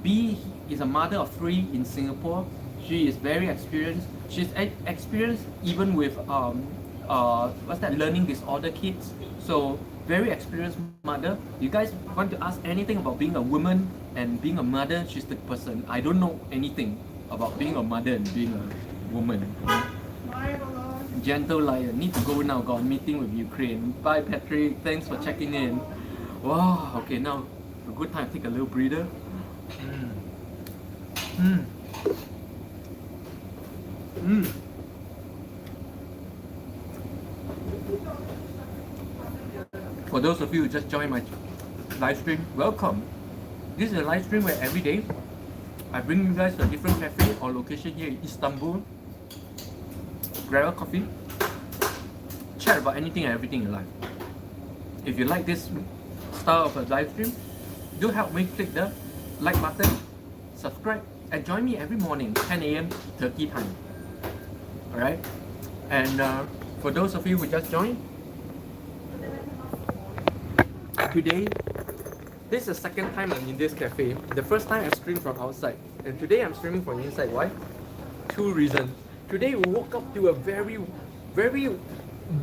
B is a mother of 3 in Singapore. She is very experienced. She's experienced even with learning disorder kids. So very experienced mother. You guys want to ask anything about being a woman and being a mother? She's the person. I don't know anything about being a mother and being a woman. Gentle lion. Need to go now. Got a meeting with Ukraine. Bye, Patrick. Thanks for checking in. Wow. Okay, now a good time to take a little breather. For those of you who just joined my live stream, welcome. This is a live stream where every day I bring you guys to a different cafe or location here in Istanbul. Grab a coffee, chat about anything and everything in life. If you like this style of a live stream, do help me click the like button, subscribe, and join me every morning, 10 a.m. Turkey time. Alright? And for those of you who just joined, today, this is the second time I'm in this cafe. The first time I streamed from outside, and today I'm streaming from inside. Why? 2 reasons. Today we woke up to a very, very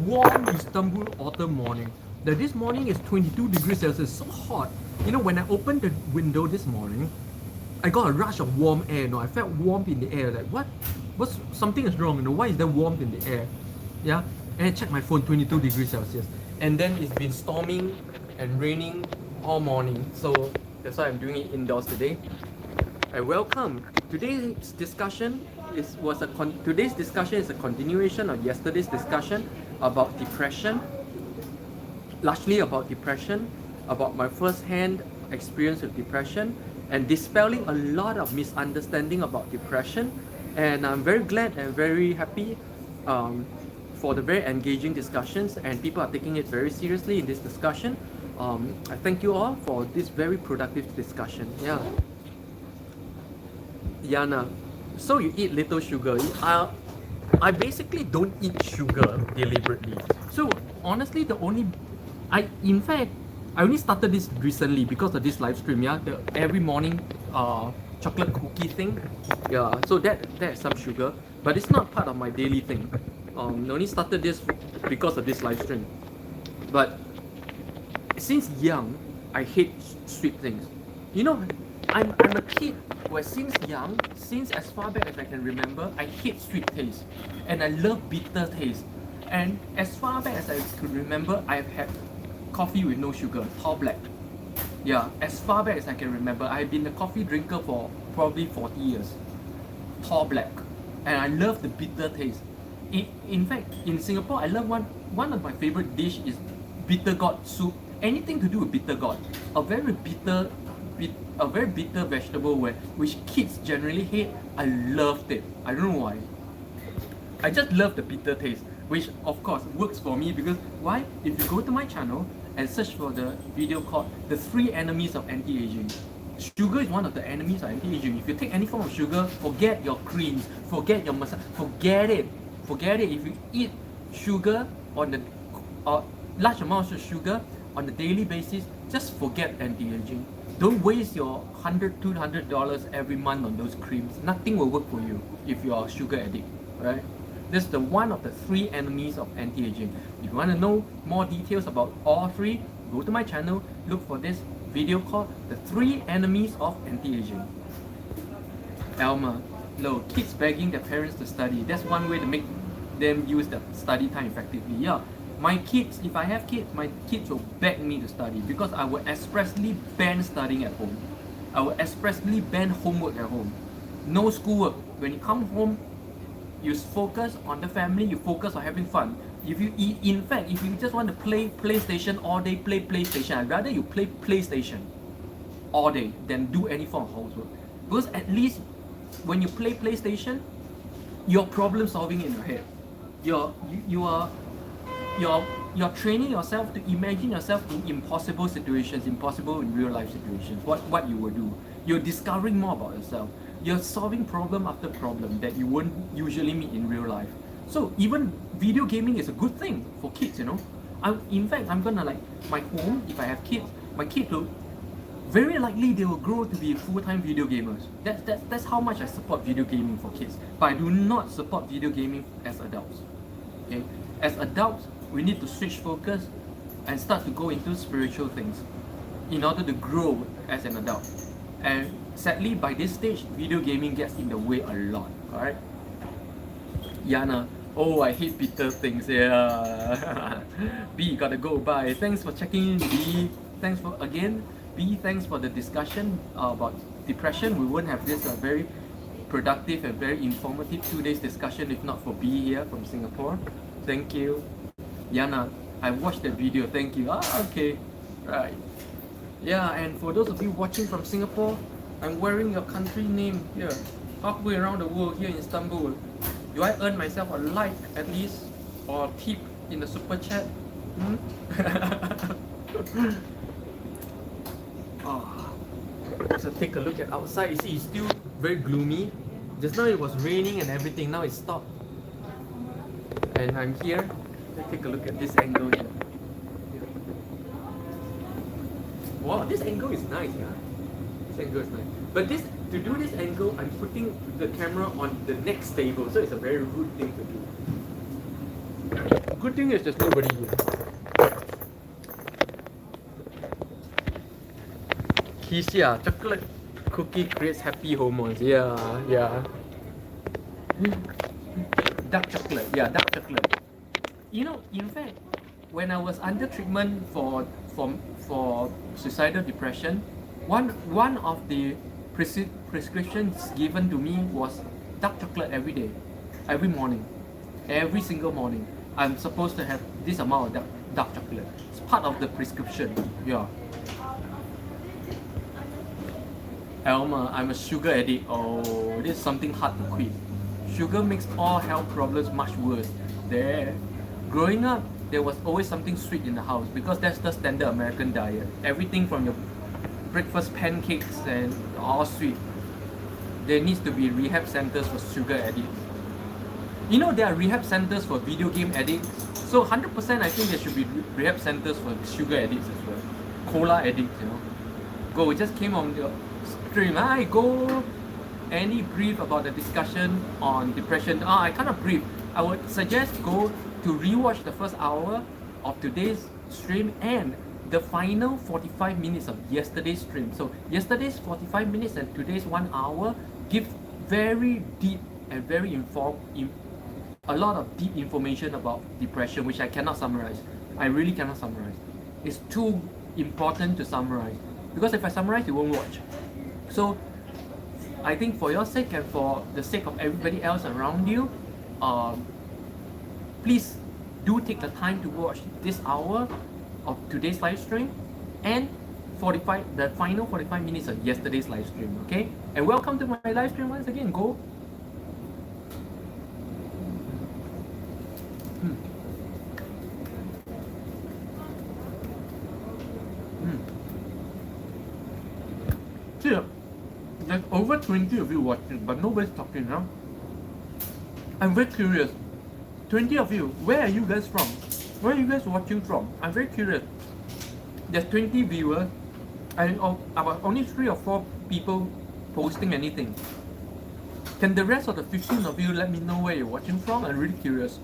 warm Istanbul autumn morning. This morning is 22 degrees Celsius, so hot. You know, when I opened the window this morning, I got a rush of warm air. No, I felt warmth in the air. Like, what's something is wrong? You know, why is there warmth in the air? Yeah, and I checked my phone, 22 degrees Celsius. And then it's been storming and raining all morning. So that's why I'm doing it indoors today. And welcome. Today's discussion is a continuation of yesterday's discussion about depression. Largely about depression, about my first-hand experience with depression, and dispelling a lot of misunderstanding about depression. And I'm very glad and very happy for the very engaging discussions, and people are taking it very seriously in this discussion. I thank you all for this very productive discussion. Yeah. Yana, so you eat little sugar. I basically don't eat sugar deliberately. So honestly, in fact, I only started this recently because of this live stream. Yeah, the every morning chocolate cookie thing. Yeah, so that's some sugar, but it's not part of my daily thing. I only started this because of this live stream. But since young, I hate sweet things. You know, I'm a kid where since young, since as far back as I can remember, I hate sweet taste and I love bitter taste. And as far back as I could remember, I've had coffee with no sugar, tall black. Yeah, as far back as I can remember, I've been a coffee drinker for probably 40 years. Tall black. And I love the bitter taste. In fact, in Singapore, I love one of my favorite dish is bitter gourd soup. Anything to do with bitter gourd. A very bitter vegetable which kids generally hate. I loved it. I don't know why. I just love the bitter taste, which of course works for me because why? If you go to my channel and search for the video called The 3 Enemies of Anti-Aging. Sugar is one of the enemies of anti-aging. If you take any form of sugar, forget your creams, forget your massage, forget it. If you eat sugar large amounts of sugar on a daily basis, just forget anti-aging. Don't waste your $100-200 every month on those creams. Nothing will work for you if you are a sugar addict, right? This is one of the 3 enemies of anti-aging. If you want to know more details about all 3, go to my channel, look for this video called The 3 Enemies of Anti-Aging. Elma, no, kids begging their parents to study. That's one way to make them use the study time effectively. Yeah, my kids, if I have kids, my kids will beg me to study because I will expressly ban studying at home. I will expressly ban homework at home. No schoolwork. When you come home, you focus on the family, you focus on having fun. In fact, if you just want to play PlayStation all day, play PlayStation. I'd rather you play PlayStation all day than do any form of housework. Because at least when you play PlayStation, you're problem solving in your head. you're training yourself to imagine yourself in impossible situations, impossible in real life situations. What you will do. You're discovering more about yourself. You're solving problem after problem that you won't usually meet in real life. So even video gaming is a good thing for kids, you know. In fact, I'm gonna like my home, if I have kids, my kids will very likely they will grow to be full-time video gamers. That's how much I support video gaming for kids. But I do not support video gaming as adults. Okay? As adults, we need to switch focus and start to go into spiritual things in order to grow as an adult. And sadly, by this stage, video gaming gets in the way a lot. Alright? Yana, oh, I hate Peter things. Yeah. B, gotta go. Bye. Thanks for checking in, B. Thanks for again. B, thanks for the discussion about depression. We wouldn't have this very productive and very informative 2 days discussion if not for B here from Singapore. Thank you. Yana, I watched that video. Thank you. Okay. Right. Yeah, and for those of you watching from Singapore, I'm wearing your country name here. Halfway around the world here in Istanbul. Do I earn myself a like at least? Or tip in the super chat? So take a look at outside. You see, it's still very gloomy. Just now it was raining and everything. Now it's stopped. And I'm here. Let's take a look at this angle here. Wow, this angle is nice, yeah. This angle is nice. But to do this angle, I'm putting the camera on the next table, so it's a very rude thing to do. Good thing is there's nobody here. Kisha, chocolate cookie creates happy hormones. Yeah. Dark chocolate, yeah, dark chocolate. You know, in fact, when I was under treatment for suicidal depression, one of the prescriptions given to me was dark chocolate every day, every morning, every single morning. I'm supposed to have this amount of dark chocolate. It's part of the prescription. Yeah. Elma, I'm a sugar addict. Oh, this is something hard to quit. Sugar makes all health problems much worse. There. Growing up, there was always something sweet in the house because that's the standard American diet. Everything from your breakfast pancakes and all sweet. There needs to be rehab centers for sugar addicts. You know, there are rehab centers for video game addicts. So 100% I think there should be rehab centers for sugar addicts as well. Cola addicts, you know. Go, it just came on the stream. Hi, go. Any brief about the discussion on depression? I kind of brief. I would suggest go to rewatch the first hour of today's stream and the final 45 minutes of yesterday's stream. So yesterday's 45 minutes and today's 1 hour give very deep and very a lot of deep information about depression, which I cannot summarize. I really cannot summarize. It's too important to summarize because if I summarize, you won't watch. So I think for your sake and for the sake of everybody else around you, please do take the time to watch this hour of today's live stream and the final 45 minutes of yesterday's live stream, okay? And welcome to my live stream once again. Go. See, there's over 20 of you watching, but nobody's talking now. I'm very curious. 20 of you, where are you guys from? Where are you guys watching from? I'm very curious. There's 20 viewers and about only 3 or 4 people posting anything. Can the rest of the 15 of you let me know where you're watching from? I'm really curious.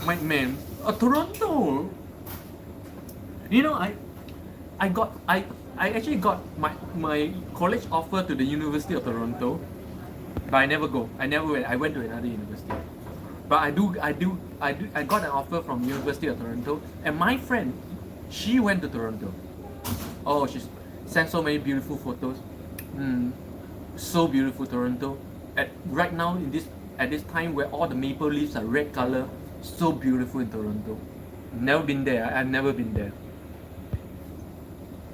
My man, Toronto. You know, I actually got my college offer to the University of Toronto, but I never go. I never went. I went to another university. But I got an offer from University of Toronto, and my friend, she went to Toronto. Oh, she sent so many beautiful photos. So beautiful, Toronto. Right now at this time where all the maple leaves are red color, so beautiful in Toronto. Never been there. I've never been there.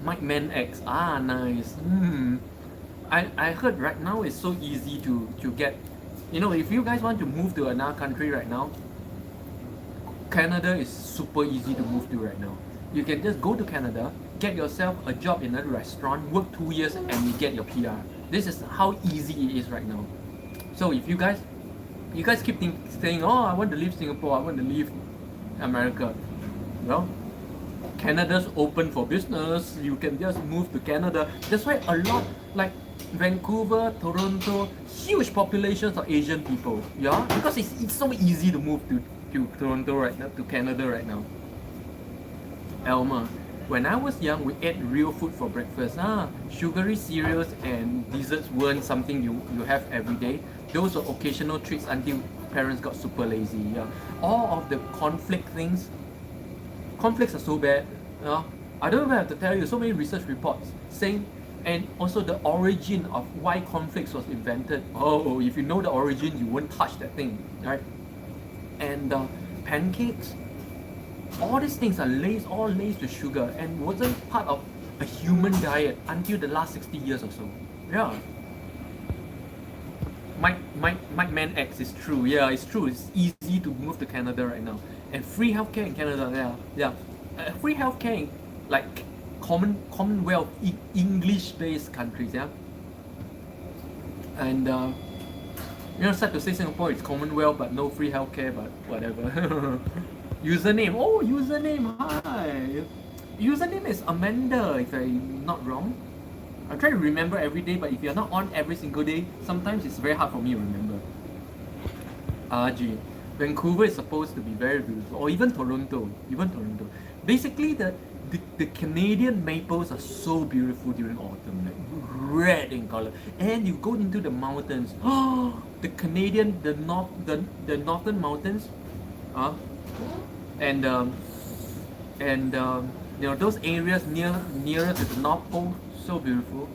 Mike Man X. Ah, nice. I heard right now it's so easy to get. You know, if you guys want to move to another country right now, Canada is super easy to move to right now. You can just go to Canada, get yourself a job in a restaurant, work 2 years, and you get your PR. This is how easy it is right now. So if you guys keep saying, oh, I want to leave Singapore, I want to leave America. Well, Canada's open for business. You can just move to Canada. That's why a lot, like Vancouver, Toronto, huge populations of Asian people. Yeah, because it's so easy to move to Toronto right now, to Canada right now. Elmer, when I was young, we ate real food for breakfast. Sugary cereals and desserts weren't something you have every day. Those were occasional treats until parents got super lazy. Yeah, all of the conflicts are so bad. I don't even have to tell you, so many research reports saying, and also the origin of why conflicts was invented. Oh, if you know the origin, you won't touch that thing, right? And pancakes, all these things are all laced with sugar and wasn't part of a human diet until the last 60 years or so. Yeah. Mike Man X is true. Yeah, it's true. It's easy to move to Canada right now. And free healthcare in Canada, yeah. Free healthcare in like Commonwealth, English-based countries, yeah. And sad to say Singapore is Commonwealth, but no free healthcare, but whatever. Username, hi. Username is Amanda, if I'm not wrong. I try to remember every day, but if you're not on every single day, sometimes it's very hard for me to remember. RG. Vancouver is supposed to be very beautiful, or even Toronto. Basically, the Canadian maples are so beautiful during autumn, like red in color. And you go into the mountains. The northern mountains, and those areas nearer to the North Pole, so beautiful.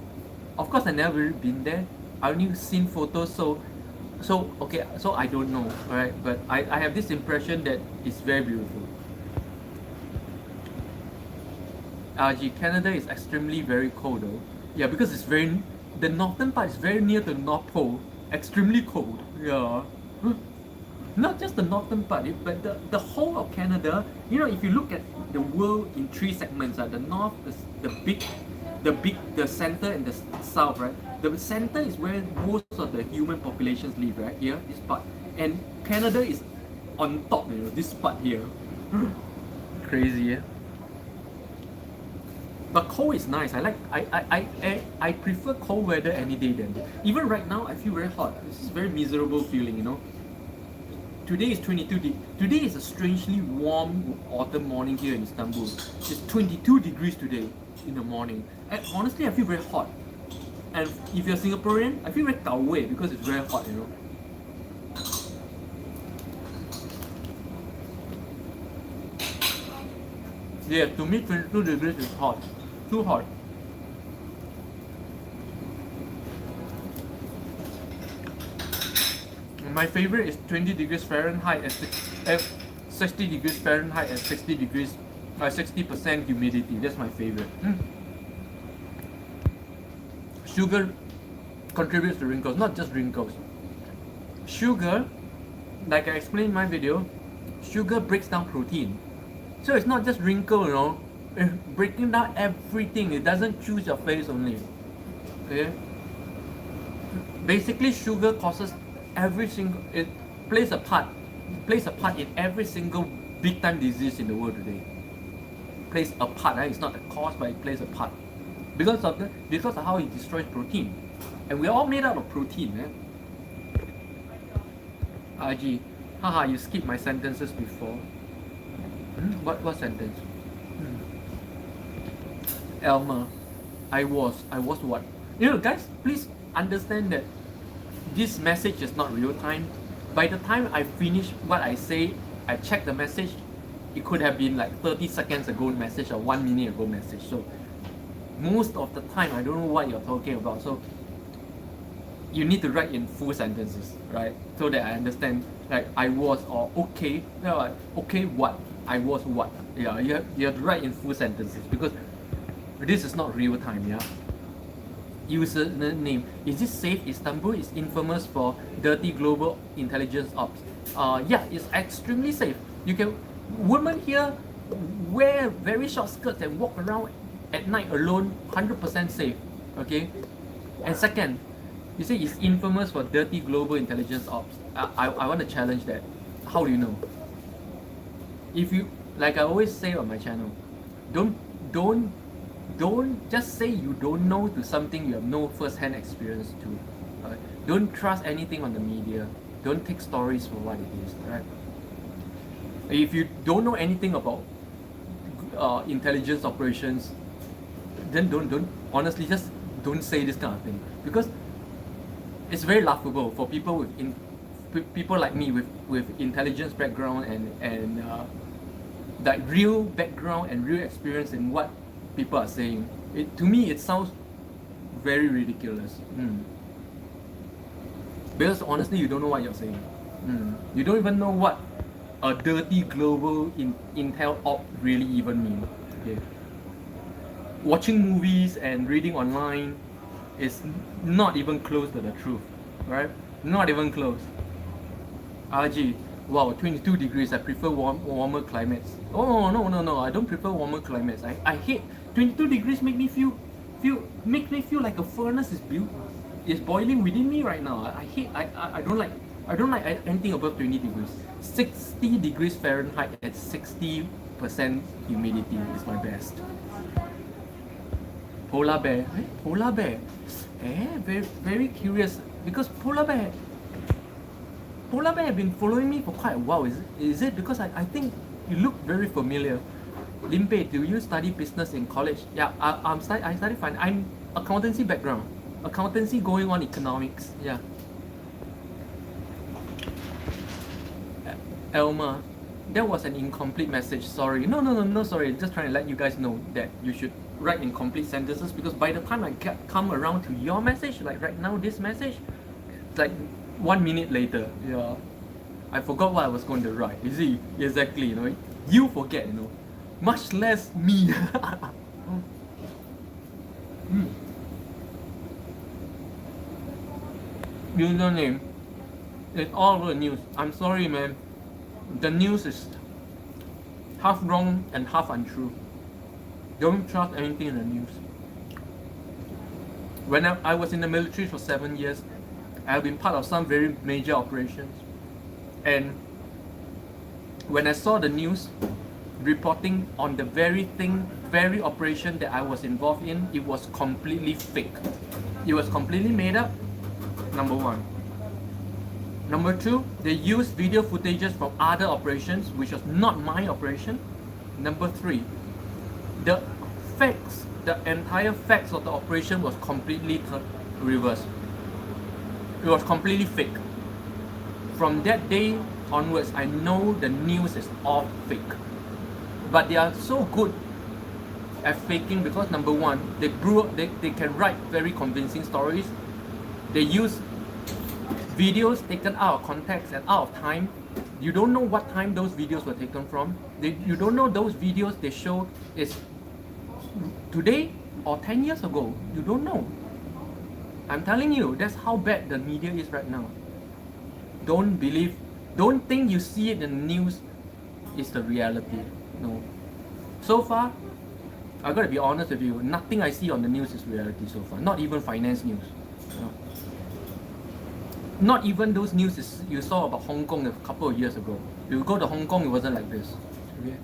Of course, I never really been there. I only seen photos, so I don't know, alright. But I have this impression that it's very beautiful. Canada is extremely very cold though. Yeah, because the northern part is very near to the North Pole. Extremely cold. Yeah. Not just the northern part, but the whole of Canada. If you look at the world in 3 segments, the north, the center, and the south, right? The center is where most of the human populations live, right? Here, this part, and Canada is on top. This part here. Crazy, yeah. But cold is nice. I prefer cold weather any day than even right now. I feel very hot. This is very miserable feeling, Today is 22 Today is a strangely warm autumn morning here in Istanbul. It's 22 degrees today in the morning. And honestly, I feel very hot. And if you're Singaporean, I feel very gao-wei because it's very hot, Yeah, to me 22 degrees is hot. Too hot. My favorite is 20 degrees Fahrenheit and 60 degrees Fahrenheit and 60% humidity. That's my favorite. Sugar contributes to wrinkles, not just wrinkles. Sugar, like I explained in my video, sugar breaks down protein. So it's not just wrinkle, it's breaking down everything. It doesn't choose your face only. Okay? Basically, sugar causes it plays a part in every single big time disease in the world today. Plays a part, right? It's not a cause, but it plays a part because of how it destroys protein, and we're all made out of protein. RG, haha, you skipped my sentences before. What sentence? Elmer, I was what? Guys, please understand that this message is not real time. By the time I finish what I say, I check the message, it could have been like 30 seconds ago message or 1 minute ago message. So most of the time I don't know what you're talking about. So you need to write in full sentences, right? So that I understand, like I was or okay. Okay, what? I was what? Yeah, you have to write in full sentences because this is not real time. Yeah. Username. Is this safe? Istanbul is infamous for dirty global intelligence ops. Yeah, it's extremely safe. You can, women here wear very short skirts and walk around at night alone, 100% safe. Okay. And second, you say it's infamous for dirty global intelligence ops. I want to challenge that. How do you know? If you, like I always say on my channel, don't just say you don't know to something you have no first-hand experience to. Right? Don't trust anything on the media. Don't take stories for what it is. Right? If you don't know anything about intelligence operations, then don't honestly just don't say this kind of thing, because it's very laughable for people people like me with intelligence background and like real background and real experience in what people are saying. To me it sounds very ridiculous. Because honestly you don't know what you're saying. You don't even know what a dirty global intel op really even means. Okay. Watching movies and reading online is not even close to the truth, right? Not even close. RG, wow, 22 degrees. I prefer warmer climates. Oh no! I don't prefer warmer climates. I hate 22 degrees. Makes me feel like a furnace is boiling within me right now. I don't like anything above 20 degrees. 60 degrees Fahrenheit at 60% humidity is my best. Polar bear. Very, very curious, because polar bear have been following me for quite a while. Is it because I think you look very familiar. Limpeh, do you study business in college? Yeah, I study finance. I'm accountancy background. Accountancy going on economics. Yeah. Elma, that was an incomplete message. Sorry. No, sorry. Just trying to let you guys know that you should write in complete sentences, because by the time I come around to your message, like right now, this message, it's like 1 minute later. Yeah. I forgot what I was going to write. You see? Exactly, you know. You forget, you know. Much less me. Username. It's all over the news. I'm sorry, man. The news is half wrong and half untrue. Don't trust anything in the news. When I was in the military for 7 years, I've been part of some very major operations. And when I saw the news reporting on the very operation that I was involved in, it was completely fake. It was completely made up, number one. Number two, they used video footages from other operations, which was not my operation. Number three, the entire facts of the operation was completely reversed. It was completely fake. From that day onwards, I know the news is all fake. But they are so good at faking because, number one, they can write very convincing stories. They use videos taken out of context and out of time. You don't know what time those videos were taken from. You don't know those videos they show is today or 10 years ago. You don't know. I'm telling you, that's how bad the media is right now. Don't think you see it in the news is the reality. No. So far, I gotta be honest with you, nothing I see on the news is reality so far. Not even finance news. No. Not even those news you saw about Hong Kong a couple of years ago. You go to Hong Kong, it wasn't like this. Okay.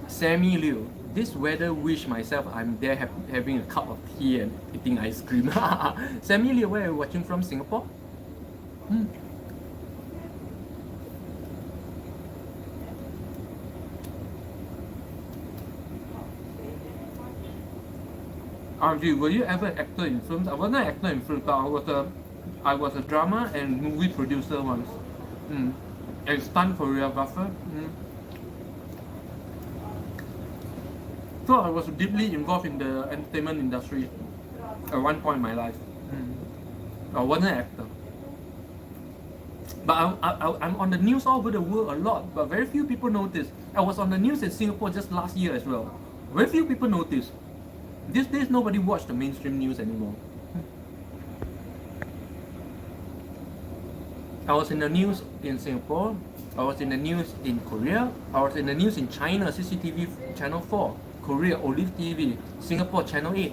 Sammy Liu, this weather wish myself I'm there having a cup of tea and eating ice cream. Sammy Liu, where are you watching from? Singapore? RG, were you ever an actor in films? I wasn't an actor in films, but I was a drama and movie producer once. And stunt choreographer. So I was deeply involved in the entertainment industry at one point in my life. I wasn't an actor. But I'm on the news all over the world a lot, but very few people notice. I was on the news in Singapore just last year as well. Very few people notice. These days, nobody watch the mainstream news anymore. I was in the news in Singapore. I was in the news in Korea. I was in the news in China, CCTV Channel 4. Korea, Olive TV. Singapore, Channel 8.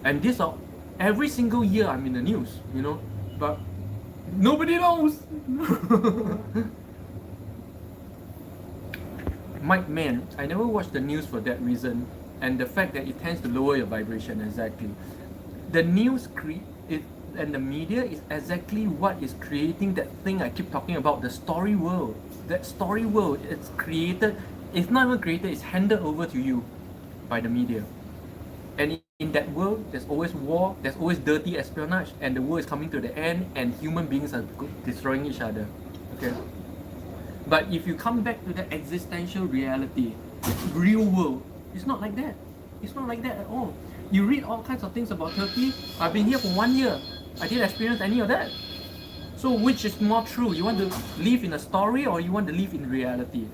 And these are every single year I'm in the news, you know, but nobody knows. Mike Man, I never watch the news for that reason, and the fact that it tends to lower your vibration. Exactly, the news and the media is exactly what is creating that thing I keep talking about, the story world. That story world, it's created. It's not even created. It's handed over to you by the media, and in that world, there's always war, there's always dirty espionage, and the world is coming to the end, and human beings are destroying each other. Okay? But if you come back to the existential reality, real world, it's not like that. It's not like that at all. You read all kinds of things about Turkey. I've been here for 1 year. I didn't experience any of that. So which is more true? You want to live in a story or you want to live in reality?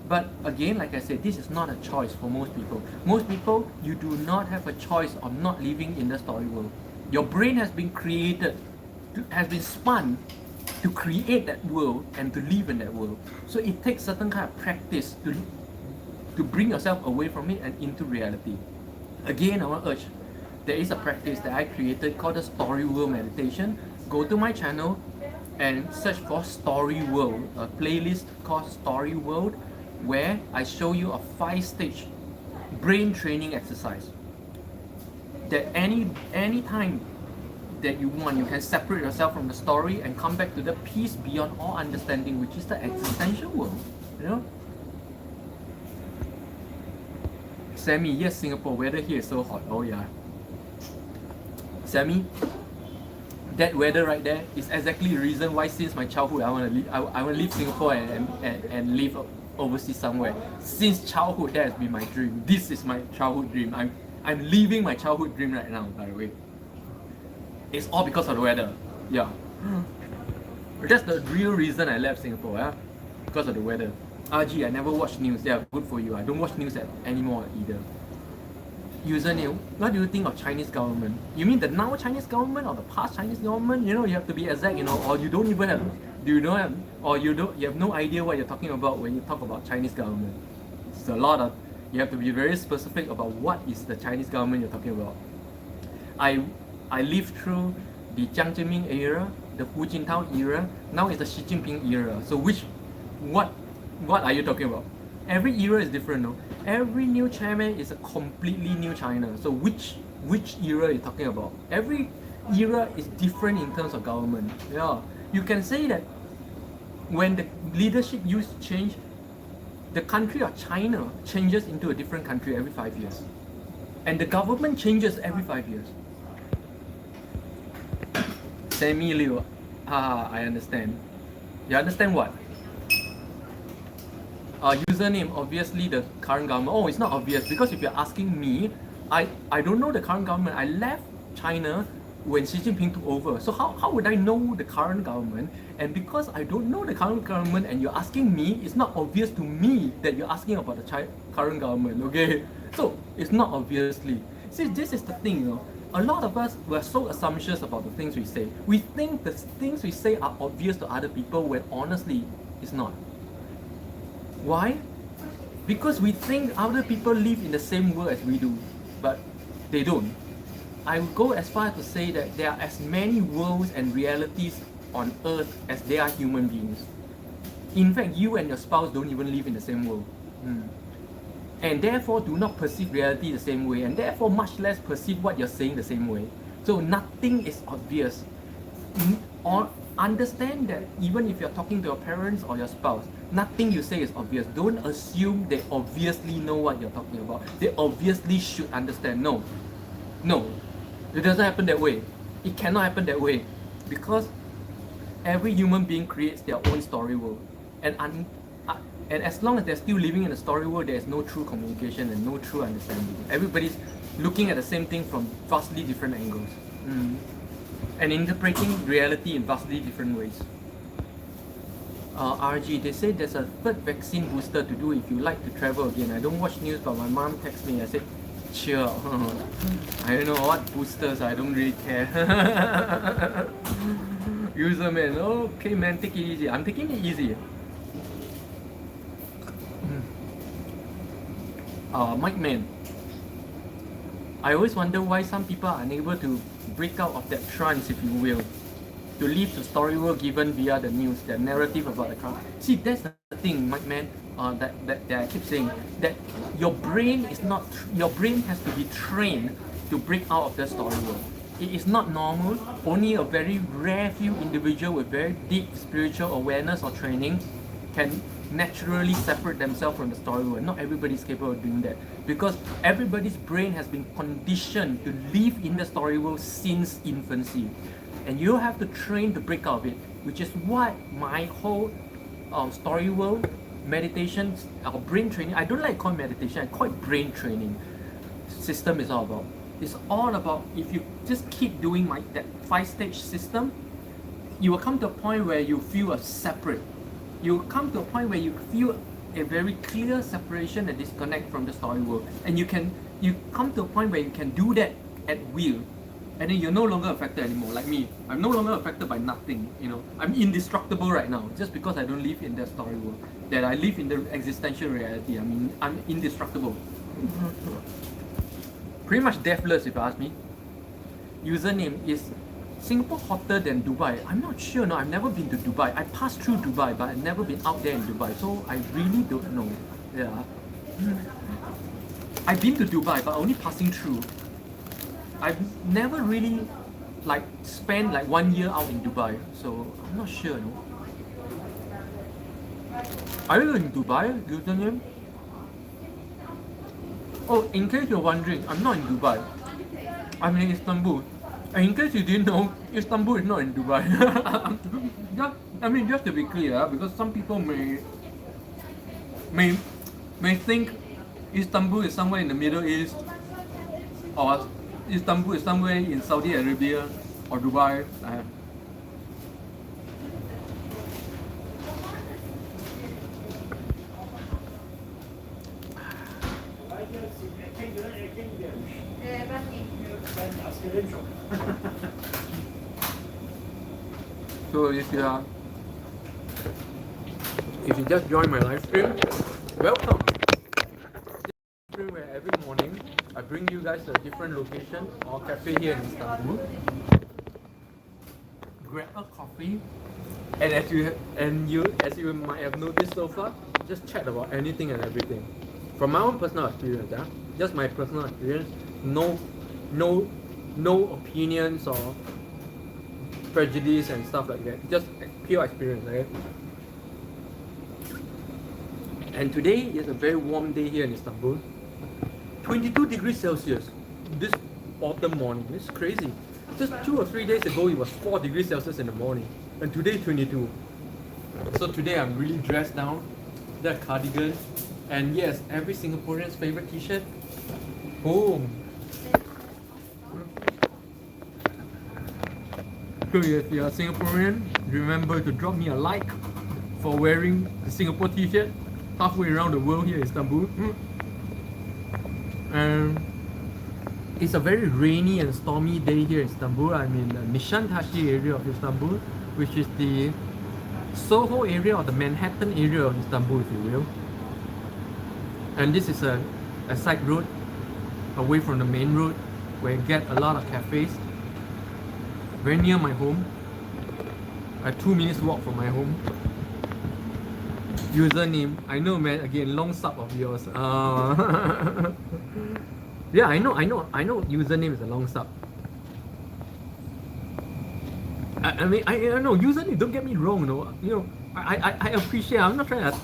But again, like I said, this is not a choice for most people. Most people, you do not have a choice of not living in the story world. Your brain has been created, has been spun to create that world and to live in that world. So it takes certain kind of practice to bring yourself away from it and into reality. Again, I want to urge, there is a practice that I created called the Story World Meditation. Go to my channel and search for Story World, a playlist called Story World, where I show you a 5-stage brain training exercise. That any time that you want, you can separate yourself from the story and come back to the peace beyond all understanding, which is the existential world. You know? Sammy, yes, Singapore weather here is so hot. Oh yeah. Sammy, that weather right there is exactly the reason why since my childhood I want to leave. I want to leave Singapore and live overseas somewhere. Since childhood, that has been my dream. This is my childhood dream. I'm living my childhood dream right now, by the way. It's all because of the weather. Yeah. That's the real reason I left Singapore, yeah? Because of the weather. RG, I never watch news. Yeah, good for you. I don't watch news anymore either. Username, what do you think of Chinese government? You mean the now Chinese government or the past Chinese government? You know, you have to be exact, you know, or you don't even have, you have no idea what you're talking about when you talk about Chinese government. It's a lot of, you have to be very specific about what is the Chinese government you're talking about. I lived through the Jiang Zemin era, the Hu Jintao era, now it's the Xi Jinping era. So what are you talking about? Every era is different, no? Every new chairman is a completely new China. So which era are you talking about? Every era is different in terms of government. Yeah, you can say that when the leadership used to change, the country of China changes into a different country every 5 years, and the government changes every 5 years. Sammy Liu, I understand. You understand what? Username, obviously the current government. Oh, it's not obvious, because if you're asking me, I don't know the current government. I left China when Xi Jinping took over. So how would I know the current government? And because I don't know the current government and you're asking me, it's not obvious to me that you're asking about the current government, okay? So it's not obviously. See, this is the thing, you know. A lot of us were so assumptuous about the things we say. We think the things we say are obvious to other people when honestly it's not. Why? Because we think other people live in the same world as we do, but they don't. I would go as far as to say that there are as many worlds and realities on earth as there are human beings. In fact, you and your spouse don't even live in the same world. And therefore do not perceive reality the same way, and therefore much less perceive what you're saying the same way. So nothing is obvious. Or understand that even if you're talking to your parents or your spouse, nothing you say is obvious. Don't assume they obviously know what you're talking about. They obviously should understand. No, it doesn't happen that way. It cannot happen that way, because every human being creates their own story world, and as long as they're still living in a story world, there is no true communication and no true understanding. Everybody's looking at the same thing from vastly different angles. and interpreting reality in vastly different ways. RG, they say there's a third vaccine booster to do if you like to travel again. I don't watch news, but my mom texted me. I said, chill. I don't know what boosters. I don't really care. User man, okay man, take it easy. I'm taking it easy. Mike man, I always wonder why some people are unable to break out of that trance, if you will, to leave the story world given via the news, the narrative about the crowd. See, that's the thing, Mike man, that I keep saying, that your brain has to be trained to break out of the story world. It is not normal. Only a very rare few individuals with very deep spiritual awareness or training can naturally separate themselves from the story world. Not everybody is capable of doing that, because everybody's brain has been conditioned to live in the story world since infancy, and you have to train to break out of it, which is what my whole story world meditation or brain training, I don't like call it meditation, I call it brain training system is all about. It's all about, if you just keep doing that 5-stage system, you will come to a point where you feel a separate. You come to a point where you feel a very clear separation and disconnect from the story world, and you come to a point where you can do that at will, and then you're no longer affected anymore. Like me, I'm no longer affected by nothing. I'm indestructible right now just because I don't live in that story world. That I live in the existential reality. I mean, I'm indestructible. Pretty much deathless, if you ask me. Username is Singapore hotter than Dubai. I'm not sure. No, I've never been to Dubai. I passed through Dubai, but I've never been out there in Dubai, so I really don't know. Yeah, I've been to Dubai, but only passing through. I've never really spent 1 year out in Dubai, so I'm not sure. No. Are you in Dubai, username? Oh, in case you're wondering, I'm not in Dubai. I'm in Istanbul. And in case you didn't know, Istanbul is not in Dubai. Just to be clear, because some people may think Istanbul is somewhere in the Middle East, or Istanbul is somewhere in Saudi Arabia or Dubai. So if you just joined my live stream, welcome. Where every morning I bring you guys to a different location or cafe here in Istanbul. Grab a coffee, and as you might have noticed so far, just chat about anything and everything. From my own personal experience, just my personal experience. No opinions or prejudice and stuff like that. Just pure experience, okay? And today is a very warm day here in Istanbul. 22 degrees Celsius this autumn morning. It's crazy. Just 2 or 3 days ago, it was 4 degrees Celsius in the morning, and today 22. So today I'm really dressed down. That cardigan, and yes, every Singaporean's favorite T-shirt. Boom. So if you're a Singaporean, remember to drop me a like for wearing the Singapore T-shirt halfway around the world here in Istanbul. And it's a very rainy and stormy day here in Istanbul. I'm in the Nişantaşı area of Istanbul, which is the Soho area or the Manhattan area of Istanbul, if you will. And this is a side road away from the main road where you get a lot of cafes. Very near my home. A 2 minutes walk from my home. Username, I know man, again, long sub of yours. Yeah, I know username is a long sub. I know username, don't get me wrong, I appreciate, I'm not trying to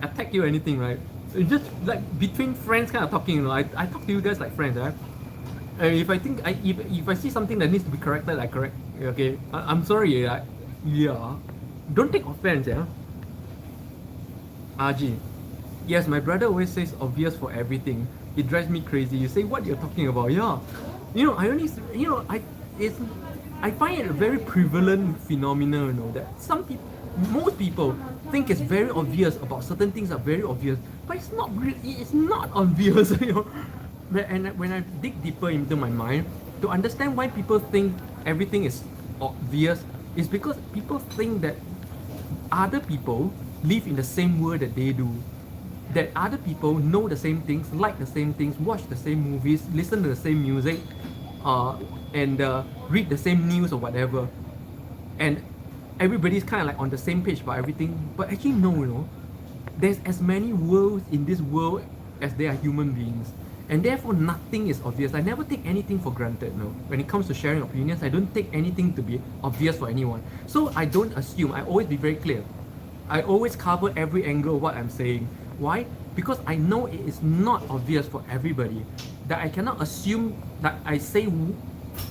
attack you or anything, right? It's just between friends kind of talking, I talk to you guys like friends, right? And if I think if I see something that needs to be corrected, I correct. Okay, I'm sorry. Yeah, don't take offense. Yeah. RG, yes, my brother always says obvious for everything. It drives me crazy. You say what you're talking about. Yeah, I only I find it a very prevalent phenomenon, you know, that most people think it's very obvious about certain things are very obvious, but it's not really, it's not obvious, you know. And when I dig deeper into my mind, to understand why people think everything is obvious, is because people think that other people live in the same world that they do. That other people know the same things, like the same things, watch the same movies, listen to the same music, and read the same news or whatever. And everybody's kind of like on the same page about everything. But actually, no, you know, there's as many worlds in this world as there are human beings. And therefore, nothing is obvious. I never take anything for granted, no. When it comes to sharing opinions, I don't take anything to be obvious for anyone. So I don't assume, I always be very clear. I always cover every angle of what I'm saying. Why? Because I know it is not obvious for everybody. That I cannot assume that I say,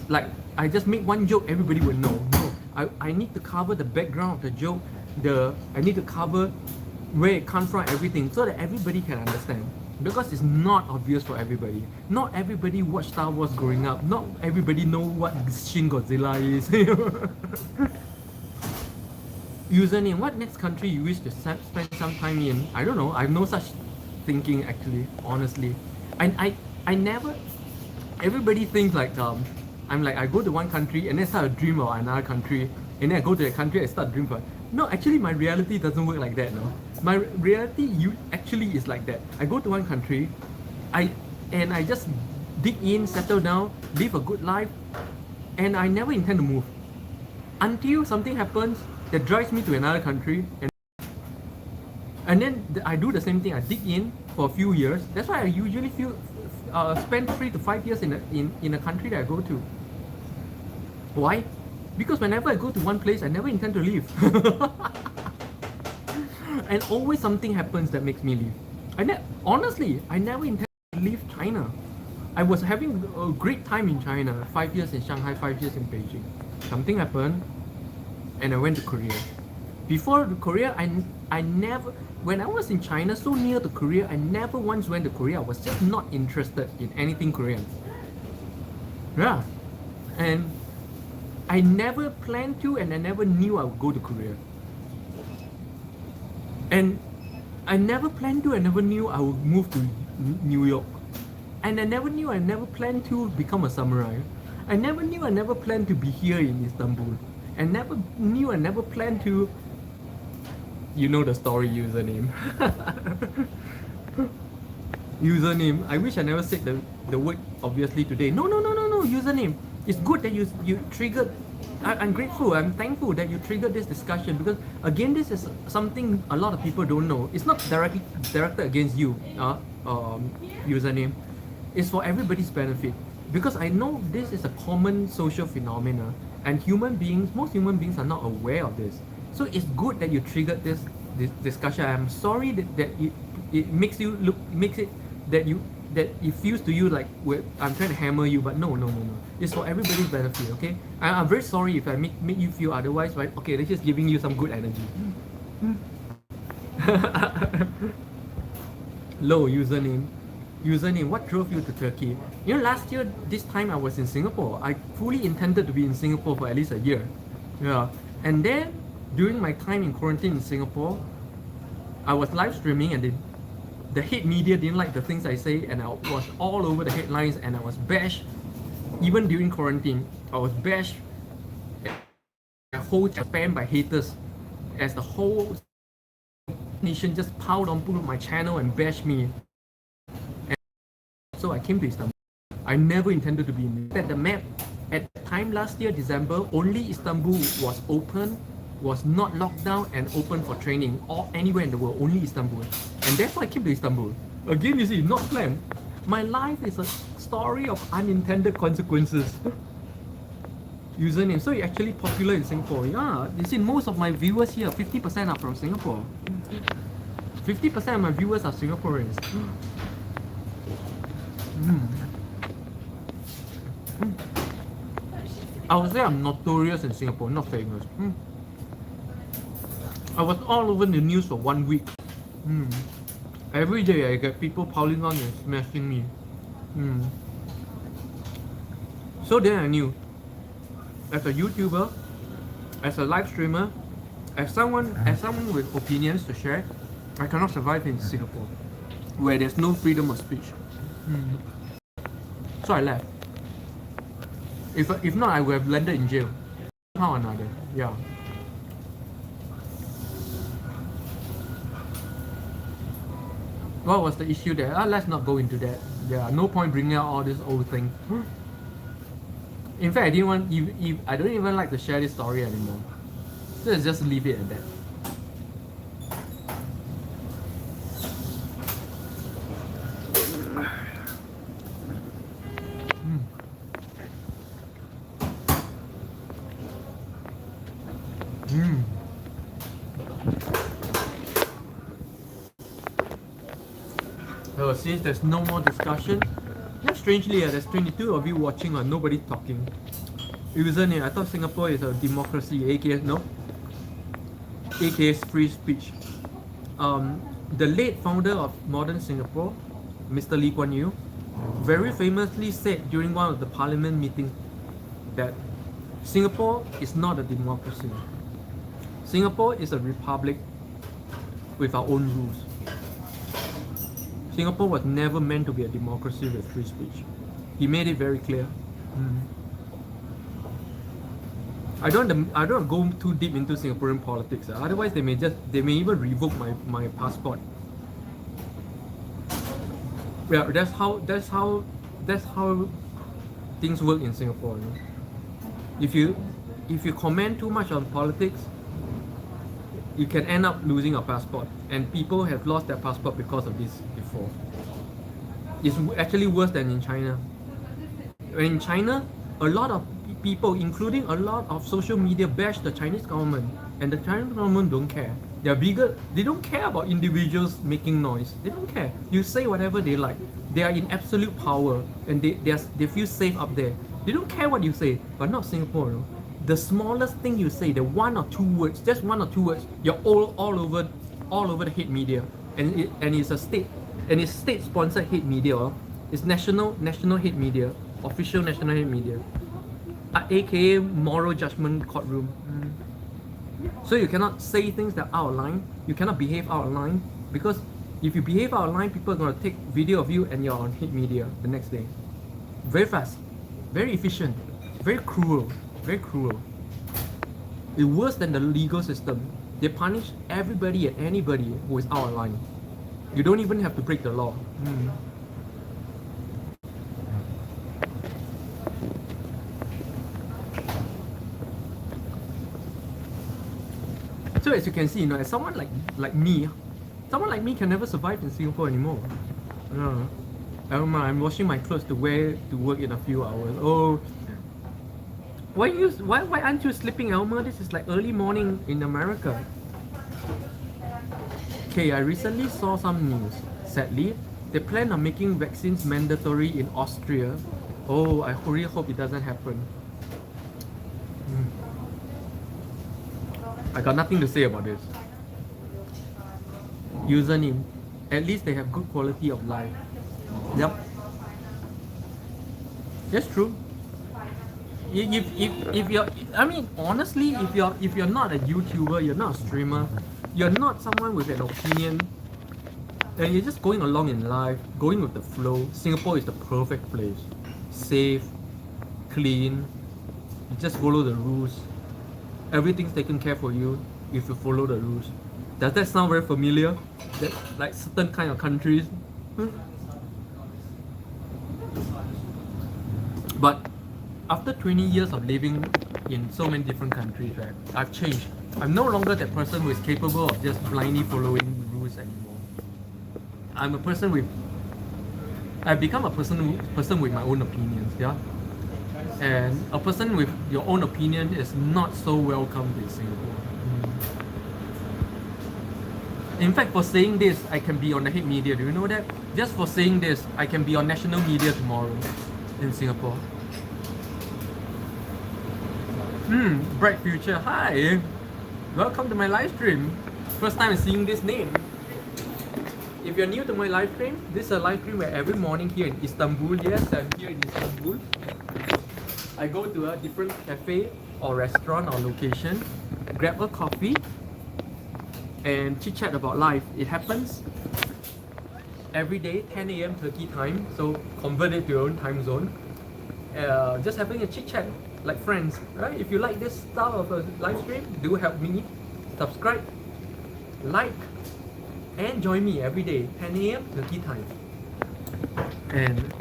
like, I just make one joke, everybody will know. No, I need to cover the background of the joke. I need to cover where it comes from, everything, so that everybody can understand. Because it's not obvious for everybody. Not everybody watched Star Wars growing up. Not everybody know what Shin Godzilla is. Username, what next country you wish to spend some time in? I don't know. I have no such thinking actually, honestly. I never, everybody thinks like, I'm like, I go to one country and then start a dream of another country, and then I go to that country and start a dream for. No, actually my reality doesn't work like that, no. My reality actually is like that. I go to one country, I just dig in, settle down, live a good life, and I never intend to move. Until something happens that drives me to another country, and then I do the same thing. I dig in for a few years. That's why I usually spend 3 to 5 years in a country that I go to. Why? Because whenever I go to one place, I never intend to leave. And always something happens that makes me leave. Honestly, I never intend to leave China. I was having a great time in China, 5 years in Shanghai, 5 years in Beijing. Something happened, and I went to Korea. Before Korea, I never, when I was in China, so near to Korea, I never once went to Korea. I was just not interested in anything Korean. Yeah. And I never planned to, and I never knew I would go to Korea. And I never planned to, I never knew I would move to New York. And I never knew, I never planned to become a samurai. I never knew, I never planned to be here in Istanbul. I never knew, I never planned to. You know the story, username. Username. I wish I never said the word obviously today. No, username. It's good that you triggered. I'm grateful, I'm thankful that you triggered this discussion, because again, this is something a lot of people don't know. It's not directly directed against you, username. It's for everybody's benefit, because I know this is a common social phenomena, and most human beings are not aware of this. So it's good that you triggered this discussion. I'm sorry that it makes you look, that it feels to you like I'm trying to hammer you, but no. It's for everybody's benefit, okay? I'm very sorry if I make you feel otherwise, right? Okay, that's just giving you some good energy. Low username. Username, what drove you to Turkey? You know, last year, this time I was in Singapore. I fully intended to be in Singapore for at least a year. Yeah. And then, during my time in quarantine in Singapore, I was live streaming, and the hate media didn't like the things I say, and I was all over the headlines, and I was bashed. Even during quarantine, I was bashed. The whole spam by haters, as the whole nation just piled onto my channel and bashed me. And so I came to Istanbul. I never intended to be in the map. At the time last year, December, only Istanbul was open, was not locked down and open for training, or anywhere in the world, only Istanbul. And therefore I came to Istanbul. Again, you see, not planned. My life is a story of unintended consequences. Username, so you're actually popular in Singapore. Yeah, you see, most of my viewers here, 50% are from Singapore. 50% of my viewers are Singaporeans. I would say I'm notorious in Singapore, not famous. I was all over the news for 1 week. Every day I get people piling on and smashing me. So then I knew as a YouTuber, as a live streamer, as someone with opinions to share, I cannot survive in Singapore, where there's no freedom of speech. So I left. If not, I would have landed in jail. Somehow or another, yeah. What was the issue there? Let's not go into that. Yeah, no point bringing out all this old thing. In fact, I didn't want. I don't even like to share this story anymore. So let's just leave it at that. So since there's no more discussion, yeah, strangely, there's 22 of you watching and nobody talking. Isn't it? I thought Singapore is a democracy, aka no, aka free speech. The late founder of modern Singapore, Mr. Lee Kuan Yew, very famously said during one of the parliament meetings that Singapore is not a democracy. Singapore is a republic with our own rules. Singapore was never meant to be a democracy with free speech. He made it very clear. I don't go too deep into Singaporean politics. Otherwise, they may even revoke my passport. Yeah, that's how things work in Singapore. You know? If you comment too much on politics, you can end up losing your passport, and people have lost their passport because of this before. It's actually worse than in China. In China, a lot of people, including a lot of social media, bash the Chinese government, and the Chinese government don't care. They're bigger. They don't care about individuals making noise. They don't care. You say whatever they like. They are in absolute power, and they feel safe up there. They don't care what you say, but not Singapore. No? The smallest thing you say, the one or two words, just one or two words, you're all over the hate media, and it's a state-sponsored hate media. It's national hate media, official national hate media, aka moral judgment courtroom. So you cannot say things that are out of line. You cannot behave out of line, because if you behave out of line, people are gonna take video of you and you're on hate media the next day. Very fast, very efficient, very cruel. Very cruel. It's worse than the legal system. They punish everybody and anybody who is out of line. You don't even have to break the law. So as you can see, as someone like me can never survive in Singapore anymore. I'm washing my clothes to wear to work in a few hours. Oh. Why aren't you sleeping, Elmer? This is like early morning in America. Okay, I recently saw some news. Sadly, they plan on making vaccines mandatory in Austria. Oh, I really hope it doesn't happen. I got nothing to say about this. Username. At least they have good quality of life. Yep. That's true. If you're, I mean, honestly, if you're not a YouTuber, you're not a streamer, you're not someone with an opinion, and you're just going along in life, going with the flow, Singapore is the perfect place. Safe, clean, you just follow the rules. Everything's taken care for you if you follow the rules. Does that sound very familiar? That, like certain kind of countries? But after 20 years of living in so many different countries, right, I've changed. I'm no longer that person who is capable of just blindly following rules anymore. I've become a person with my own opinions, yeah? And a person with your own opinion is not so welcome in Singapore. In fact, for saying this, I can be on the hate media. Do you know that? Just for saying this, I can be on national media tomorrow in Singapore. Bright future. Hi, welcome to my live stream. First time seeing this name. If you're new to my live stream, this is a live stream where every morning here in Istanbul, yes, I'm here in Istanbul. I go to a different cafe or restaurant or location, grab a coffee, and chit chat about life. It happens every day, 10 a.m. Turkey time, so convert it to your own time zone. Just having a chit chat like friends, right? If you like this style of a live stream, do help me subscribe, like, and join me every day, 10 a.m. Turkey time. And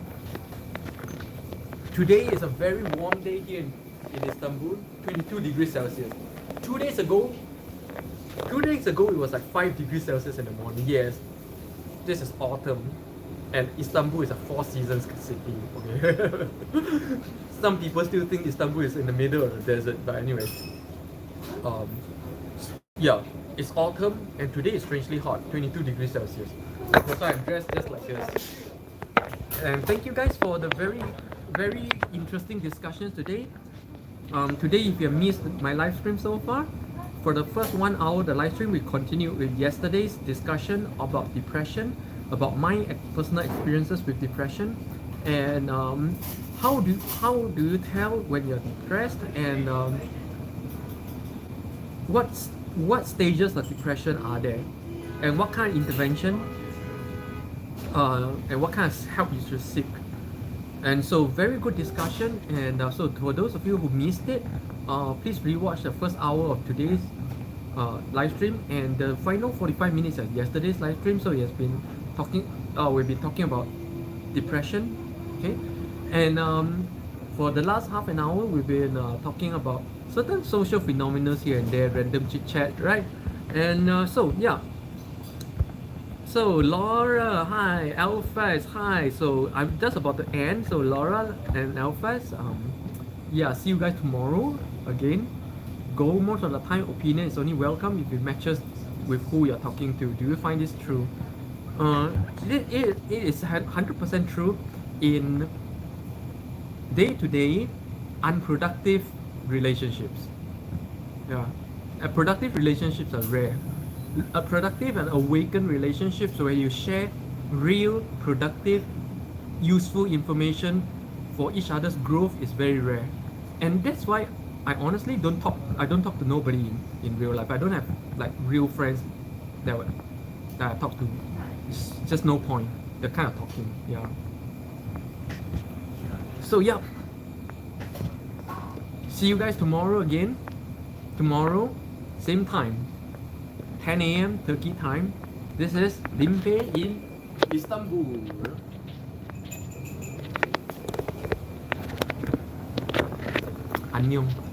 today is a very warm day here in Istanbul, 22 degrees Celsius. 2 days ago, it was like 5 degrees Celsius in the morning. Yes, this is autumn, and Istanbul is a 4 seasons city. Okay, some people still think Istanbul is in the middle of the desert, but anyway, yeah, it's autumn, and today is strangely hot, 22 degrees Celsius. That's why I'm dressed just like this. And thank you guys for the very interesting discussions today. Today, if you have missed my live stream so far, for the first 1 hour, the live stream we continued with yesterday's discussion about depression, about my personal experiences with depression, and how do you tell when you're depressed, and what stages of depression are there, and what kind of intervention and what kind of help you should seek. And so very good discussion, and so for those of you who missed it, please rewatch the first hour of today's live stream and the final 45 minutes of yesterday's live stream. So we've been talking about depression, okay, and for the last half an hour we've been talking about certain social phenomena here and there, random chit chat, right? And so yeah. So Laura, hi. Alphas, hi. So I'm just about to end. So Laura and Alphas, yeah, see you guys tomorrow again. Go most of the time. Opinion is only welcome if it matches with who you're talking to. Do you find this true? It is 100% true in day-to-day unproductive relationships. Yeah, productive relationships are rare. A productive and awakened relationships where you share real, productive, useful information for each other's growth is very rare. And that's why I honestly don't talk to nobody in real life. I don't have like real friends that I talk to. It's just no point. They're kind of talking, yeah. So yeah. See you guys tomorrow again. Tomorrow, same time. 10 a.m. Turkey time. This is Limpeh in Istanbul. 안녕.